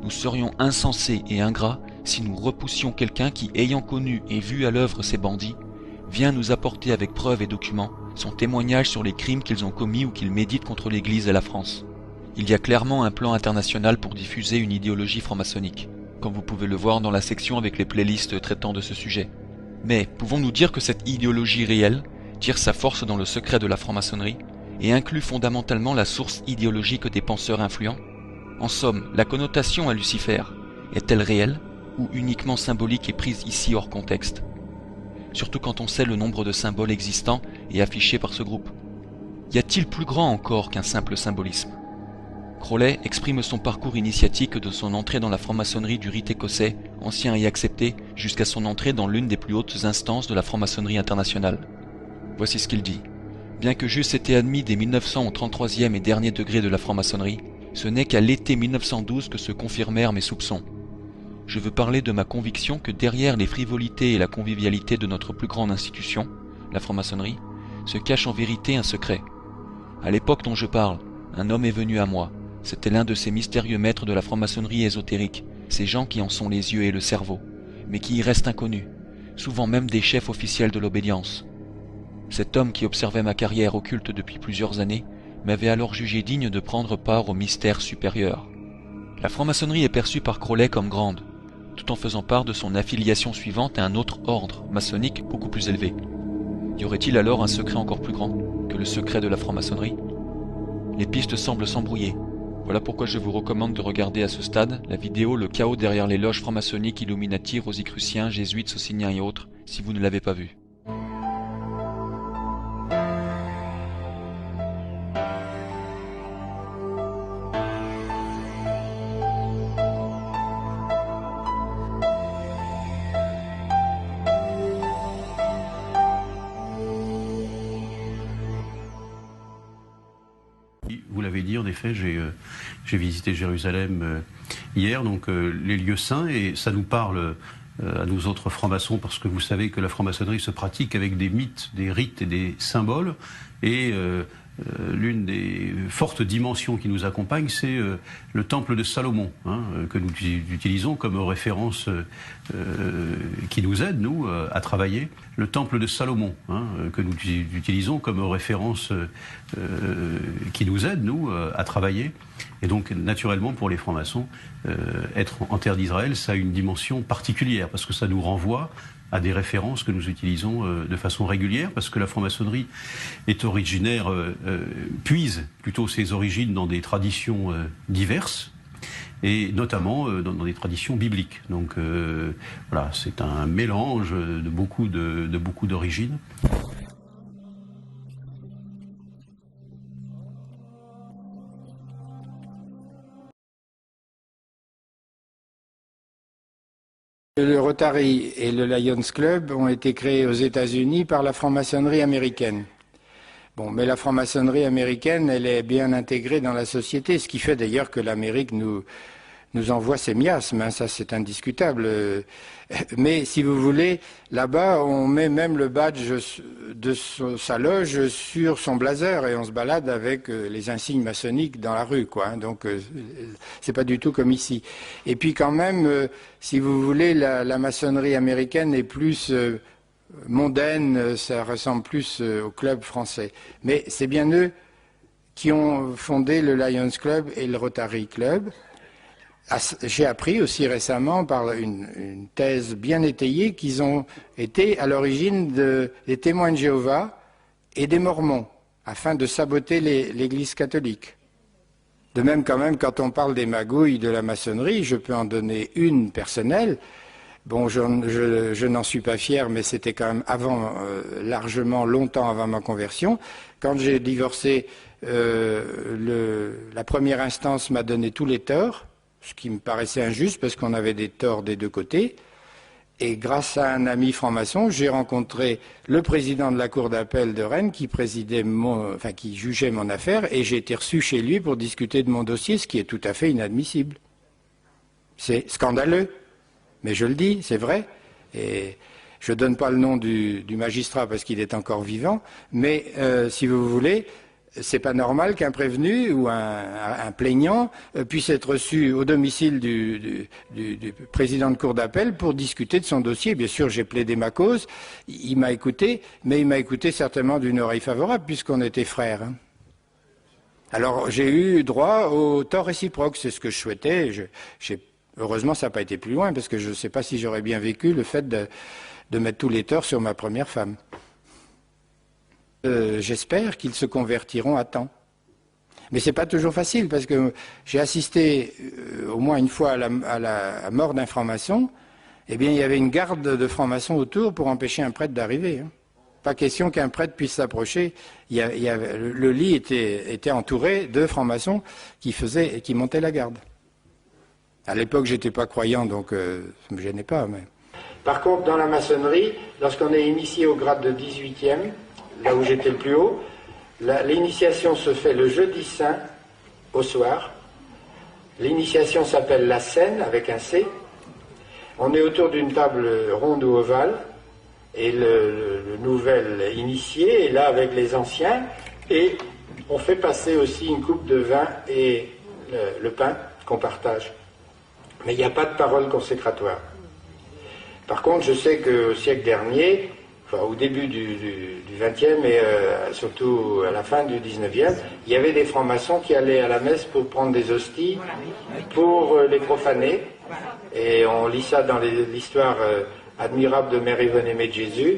Nous serions insensés et ingrats si nous repoussions quelqu'un qui, ayant connu et vu à l'œuvre ces bandits, vient nous apporter avec preuves et documents son témoignage sur les crimes qu'ils ont commis ou qu'ils méditent contre l'Église et la France. Il y a clairement un plan international pour diffuser une idéologie franc-maçonnique, comme vous pouvez le voir dans la section avec les playlists traitant de ce sujet. Mais pouvons-nous dire que cette idéologie réelle tire sa force dans le secret de la franc-maçonnerie et inclut fondamentalement la source idéologique des penseurs influents? En somme, la connotation à Lucifer est-elle réelle ou uniquement symbolique et prise ici hors contexte? Surtout quand on sait le nombre de symboles existants et affichés par ce groupe. Y a-t-il plus grand encore qu'un simple symbolisme? Crowley exprime son parcours initiatique de son entrée dans la franc-maçonnerie du rite écossais, ancien et accepté, jusqu'à son entrée dans l'une des plus hautes instances de la franc-maçonnerie internationale. Voici ce qu'il dit. Bien que j'eusse été admis dès 1900 au 33e et dernier degré de la franc-maçonnerie, ce n'est qu'à l'été 1912 que se confirmèrent mes soupçons. Je veux parler de ma conviction que derrière les frivolités et la convivialité de notre plus grande institution, la franc-maçonnerie, se cache en vérité un secret. À l'époque dont je parle, un homme est venu à moi. C'était l'un de ces mystérieux maîtres de la franc-maçonnerie ésotérique, ces gens qui en sont les yeux et le cerveau, mais qui y restent inconnus, souvent même des chefs officiels de l'obédience. Cet homme qui observait ma carrière occulte depuis plusieurs années m'avait alors jugé digne de prendre part au mystère supérieur. La franc-maçonnerie est perçue par Crowley comme grande, tout en faisant part de son affiliation suivante à un autre ordre maçonnique beaucoup plus élevé. Y aurait-il alors un secret encore plus grand que le secret de la franc-maçonnerie? Les pistes semblent s'embrouiller. Voilà pourquoi je vous recommande de regarder à ce stade la vidéo Le chaos derrière les loges franc-maçonniques, Illuminati, Rosicruciens, Jésuites, Sociniens et autres, si vous ne l'avez pas vue. Vous l'avez dit, en effet, j'ai visité Jérusalem hier, donc les lieux saints, et ça nous parle à nous autres francs-maçons, parce que vous savez que la franc-maçonnerie se pratique avec des mythes, des rites et des symboles, et l'une des fortes dimensions qui nous accompagne, c'est le temple de Salomon, que nous utilisons comme référence qui nous aide, nous, à travailler. Le temple de Salomon, que nous utilisons comme référence qui nous aide, nous, à travailler. Et donc, naturellement, pour les francs-maçons, être en terre d'Israël, ça a une dimension particulière, parce que ça nous renvoie à des références que nous utilisons de façon régulière, parce que la franc-maçonnerie est originaire, puise plutôt ses origines dans des traditions diverses, et notamment dans des traditions bibliques. Donc voilà, c'est un mélange de beaucoup d'origines. Le Rotary et le Lions Club ont été créés aux États-Unis par la franc-maçonnerie américaine. Bon, mais la franc-maçonnerie américaine, elle est bien intégrée dans la société, ce qui fait d'ailleurs que l'Amérique nous envoie ses miasmes, ça c'est indiscutable. Mais si vous voulez, là-bas, on met même le badge de sa loge sur son blazer et on se balade avec les insignes maçonniques dans la rue, quoi. Donc, c'est pas du tout comme ici. Et puis quand même, si vous voulez, la maçonnerie américaine est plus mondaine, ça ressemble plus au club français. Mais c'est bien eux qui ont fondé le Lions Club et le Rotary Club. J'ai appris aussi récemment par une thèse bien étayée qu'ils ont été à l'origine des témoins de Jéhovah et des Mormons, afin de saboter l'Église catholique. De même, quand même, quand on parle des magouilles de la maçonnerie, je peux en donner une personnelle. Bon, je n'en suis pas fier, mais c'était quand même avant, largement longtemps avant ma conversion. Quand j'ai divorcé, la première instance m'a donné tous les torts, ce qui me paraissait injuste parce qu'on avait des torts des deux côtés. Et grâce à un ami franc-maçon, j'ai rencontré le président de la cour d'appel de Rennes qui qui jugeait mon affaire, et j'ai été reçu chez lui pour discuter de mon dossier, ce qui est tout à fait inadmissible. C'est scandaleux, mais je le dis, c'est vrai. Et je ne donne pas le nom du magistrat parce qu'il est encore vivant, mais si vous voulez, c'est pas normal qu'un prévenu ou un plaignant puisse être reçu au domicile du président de cour d'appel pour discuter de son dossier. Bien sûr, j'ai plaidé ma cause, il m'a écouté, mais il m'a écouté certainement d'une oreille favorable puisqu'on était frères. Alors j'ai eu droit au tort réciproque, c'est ce que je souhaitais. Heureusement, ça n'a pas été plus loin parce que je ne sais pas si j'aurais bien vécu le fait de mettre tous les torts sur ma première femme. J'espère qu'ils se convertiront à temps. Mais ce n'est pas toujours facile, parce que j'ai assisté au moins une fois à la mort d'un franc-maçon. Eh bien, il y avait une garde de francs-maçons autour pour empêcher un prêtre d'arriver. Pas question qu'un prêtre puisse s'approcher. Le lit était entouré de francs-maçons qui montaient la garde. À l'époque, je n'étais pas croyant, donc ça ne me gênait pas. Mais... Par contre, dans la maçonnerie, lorsqu'on est initié au grade de 18e, là où j'étais le plus haut, l'initiation se fait le jeudi saint au soir. L'initiation s'appelle la scène avec un C. On est autour d'une table ronde ou ovale et le nouvel initié est là avec les anciens et on fait passer aussi une coupe de vin et le pain qu'on partage. Mais il n'y a pas de parole consécratoire. Par contre, je sais qu'au siècle dernier, au début du XXe et surtout à la fin du XIXe, il y avait des francs-maçons qui allaient à la messe pour prendre des hosties, pour les profaner. Et on lit ça dans l'histoire admirable de Mère Yvonne Aimée de Jésus.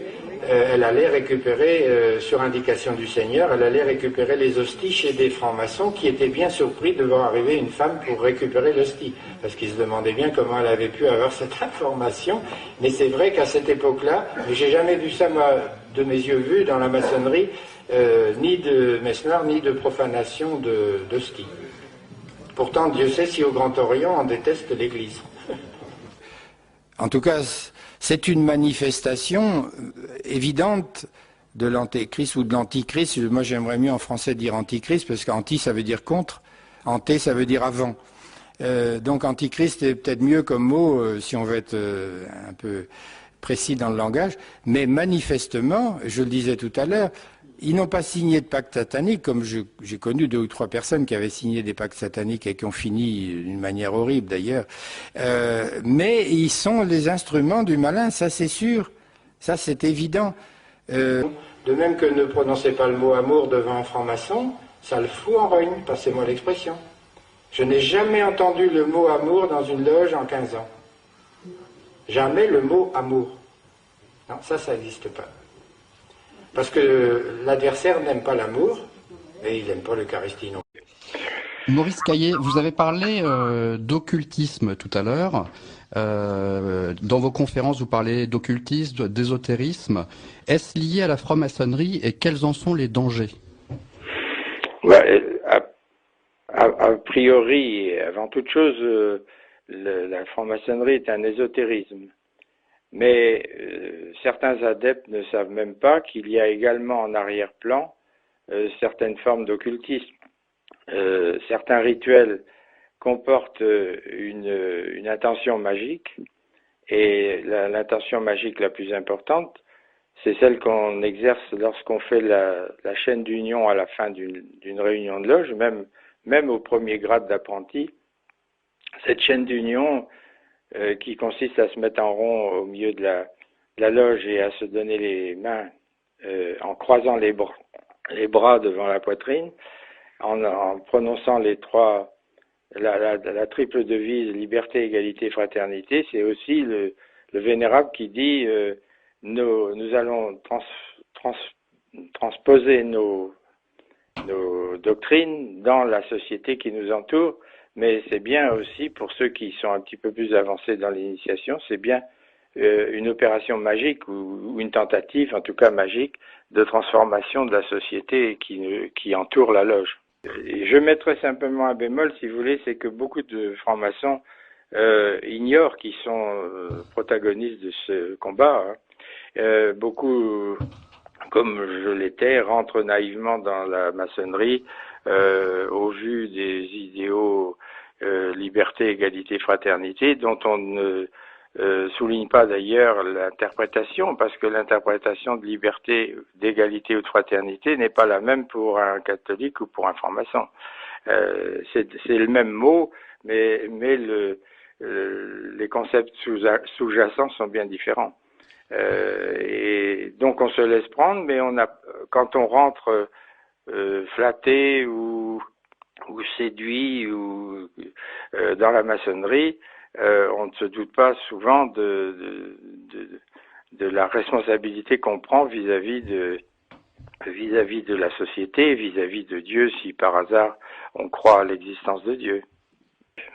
Elle allait récupérer, sur indication du Seigneur, elle allait récupérer les hosties chez des francs-maçons qui étaient bien surpris de voir arriver une femme pour récupérer l'hostie. Parce qu'ils se demandaient bien comment elle avait pu avoir cette information. Mais c'est vrai qu'à cette époque-là, j'ai jamais vu ça, moi, de mes yeux vus, dans la maçonnerie, ni de messe noire, ni de profanation d'hostie. Pourtant, Dieu sait si au Grand Orient, on déteste l'Église. En tout cas, c'est une manifestation évidente de l'antéchrist ou de l'antichrist. Moi, j'aimerais mieux en français dire antichrist, parce qu'anti, ça veut dire contre. Anté, ça veut dire avant. Donc, antichrist est peut-être mieux comme mot, si on veut être un peu précis dans le langage. Mais manifestement, je le disais tout à l'heure, Ils n'ont pas signé de pacte satanique, comme j'ai connu 2 ou 3 personnes qui avaient signé des pactes sataniques et qui ont fini d'une manière horrible d'ailleurs. Mais ils sont les instruments du malin, ça c'est sûr, ça c'est évident. De même que ne prononcez pas le mot amour devant un franc-maçon, ça le fout en rogne, passez-moi l'expression. Je n'ai jamais entendu le mot amour dans une loge en 15 ans. Jamais le mot amour. Non, ça n'existe pas. Parce que l'adversaire n'aime pas l'amour, et il n'aime pas l'Eucharistie non plus. Maurice Caillé, vous avez parlé d'occultisme tout à l'heure. Dans vos conférences, vous parlez d'occultisme, d'ésotérisme. Est-ce lié à la franc-maçonnerie et quels en sont les dangers? A priori, avant toute chose, la franc-maçonnerie est un ésotérisme. Mais certains adeptes ne savent même pas qu'il y a également en arrière-plan certaines formes d'occultisme. Certains rituels comportent une intention magique, et l'intention magique la plus importante, c'est celle qu'on exerce lorsqu'on fait la chaîne d'union à la fin d'une réunion de loge, même au premier grade d'apprenti. Cette chaîne d'union qui consiste à se mettre en rond au milieu de la loge et à se donner les mains en croisant les bras devant la poitrine, en prononçant la triple devise liberté, égalité, fraternité. C'est aussi le vénérable qui dit nous allons transposer nos doctrines dans la société qui nous entoure. Mais c'est bien aussi, pour ceux qui sont un petit peu plus avancés dans l'initiation, c'est bien une opération magique ou une tentative, en tout cas magique, de transformation de la société qui entoure la loge. Et je mettrai simplement un bémol, si vous voulez, c'est que beaucoup de francs-maçons ignorent qu'ils sont protagonistes de ce combat. Beaucoup, comme je l'étais, rentrent naïvement dans la maçonnerie au vu des idéaux liberté, égalité, fraternité, dont on ne souligne pas d'ailleurs l'interprétation, parce que l'interprétation de liberté, d'égalité ou de fraternité n'est pas la même pour un catholique ou pour un franc-maçon. C'est le même mot, mais les concepts sous-jacents sont bien différents. Et donc on se laisse prendre, mais quand on rentre flatté ou séduit ou dans la maçonnerie, on ne se doute pas souvent de la responsabilité qu'on prend vis-à-vis de la société, vis-à-vis de Dieu, si par hasard on croit à l'existence de Dieu.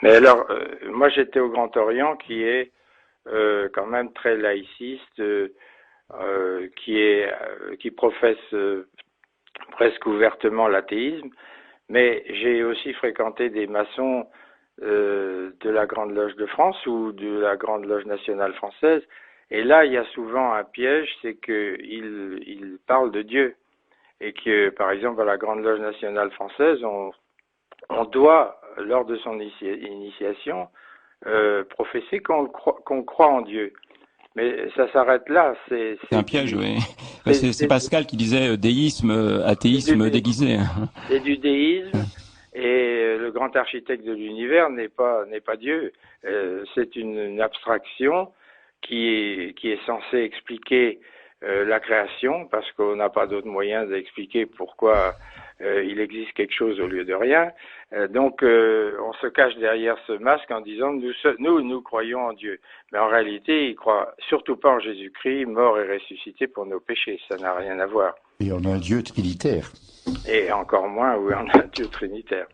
Mais alors, moi j'étais au Grand Orient, qui est quand même très laïciste, qui professe presque ouvertement l'athéisme, mais j'ai aussi fréquenté des maçons de la Grande Loge de France ou de la Grande Loge nationale française, et là il y a souvent un piège, c'est qu'ils parlent de Dieu, et que par exemple à la Grande Loge nationale française, on doit, lors de son initiation, professer qu'on croit en Dieu. Mais ça s'arrête là. C'est un piège, oui. C'est Pascal qui disait déisme, athéisme déguisé. C'est du déisme, et le grand architecte de l'univers n'est pas Dieu. C'est une abstraction qui est censée expliquer la création, parce qu'on n'a pas d'autre moyen d'expliquer pourquoi il existe quelque chose au lieu de rien. Donc on se cache derrière ce masque en disant nous croyons en Dieu. Mais en réalité, ils croient surtout pas en Jésus-Christ, mort et ressuscité pour nos péchés. Ça n'a rien à voir. Et on a un Dieu trinitaire. Et encore moins, oui, on a un Dieu trinitaire.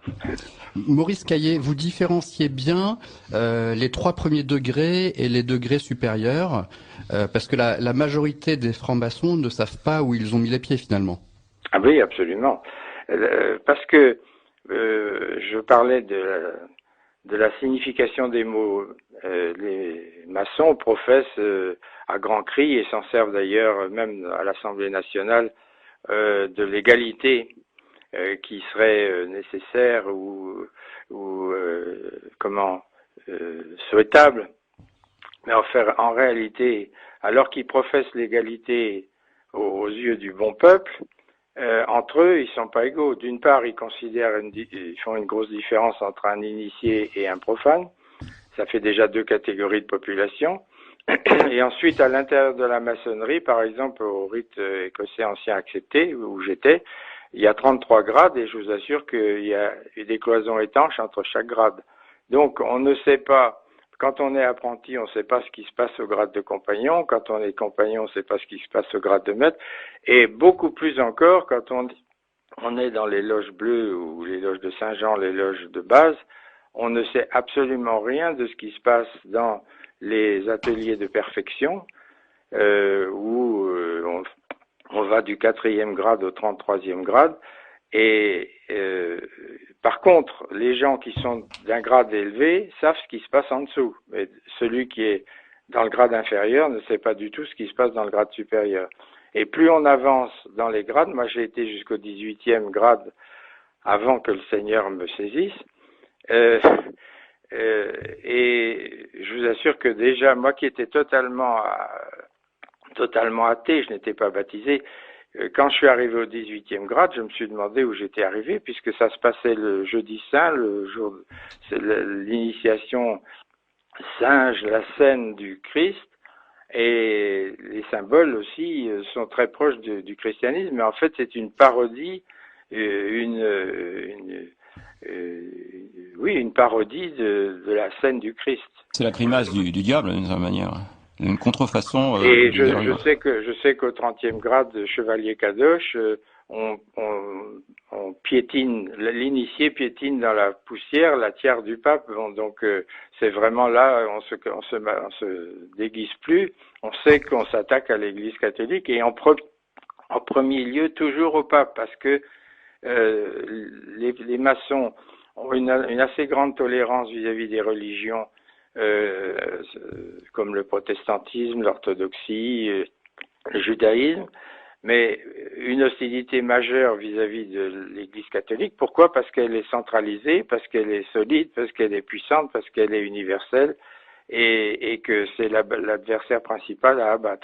Maurice Caillé, vous différenciez bien les 3 premiers degrés et les degrés supérieurs, parce que la majorité des francs-maçons ne savent pas où ils ont mis les pieds finalement. Ah oui, absolument. Parce que je parlais de la signification des mots. Les maçons professent à grands cris, et s'en servent d'ailleurs même à l'Assemblée nationale, de l'égalité qui serait nécessaire ou souhaitable. Mais en réalité, alors qu'ils professent l'égalité aux yeux du bon peuple, entre eux, ils sont pas égaux. D'une part, ils font une grosse différence entre un initié et un profane. Ça fait déjà 2 catégories de population. Et ensuite, à l'intérieur de la maçonnerie, par exemple, au rite écossais ancien accepté, où j'étais, il y a 33 grades et je vous assure qu'il y a des cloisons étanches entre chaque grade. Donc, on ne sait pas, quand on est apprenti, on ne sait pas ce qui se passe au grade de compagnon. Quand on est compagnon, on ne sait pas ce qui se passe au grade de maître. Et beaucoup plus encore, quand on est dans les loges bleues ou les loges de Saint-Jean, les loges de base, on ne sait absolument rien de ce qui se passe dans les ateliers de perfection, où on va du 4e grade au 33e grade. Et par contre, les gens qui sont d'un grade élevé savent ce qui se passe en dessous. Mais celui qui est dans le grade inférieur ne sait pas du tout ce qui se passe dans le grade supérieur. Et plus on avance dans les grades, moi j'ai été jusqu'au 18e grade avant que le Seigneur me saisisse, et je vous assure que déjà, moi qui étais totalement athée, je n'étais pas baptisé, quand je suis arrivé au 18e grade, je me suis demandé où j'étais arrivé, puisque ça se passait le jeudi saint, le jour, c'est l'initiation singe, la scène du Christ, et les symboles aussi sont très proches du christianisme, mais en fait c'est une parodie, une parodie de la scène du Christ. C'est la grimace du diable, d'une certaine manière. Une contrefaçon. Et je sais qu'au 30e grade de chevalier Kadosh, on piétine, l'initié piétine dans la poussière la tiare du pape. Bon, donc c'est vraiment là, on se déguise plus. On sait qu'on s'attaque à l'Église catholique et en premier lieu toujours au pape, parce que les maçons ont une assez grande tolérance vis-à-vis des religions, comme le protestantisme, l'orthodoxie, le judaïsme, mais une hostilité majeure vis-à-vis de l'Église catholique. Pourquoi? Parce qu'elle est centralisée, parce qu'elle est solide, parce qu'elle est puissante, parce qu'elle est universelle, et que c'est l'adversaire principal à abattre.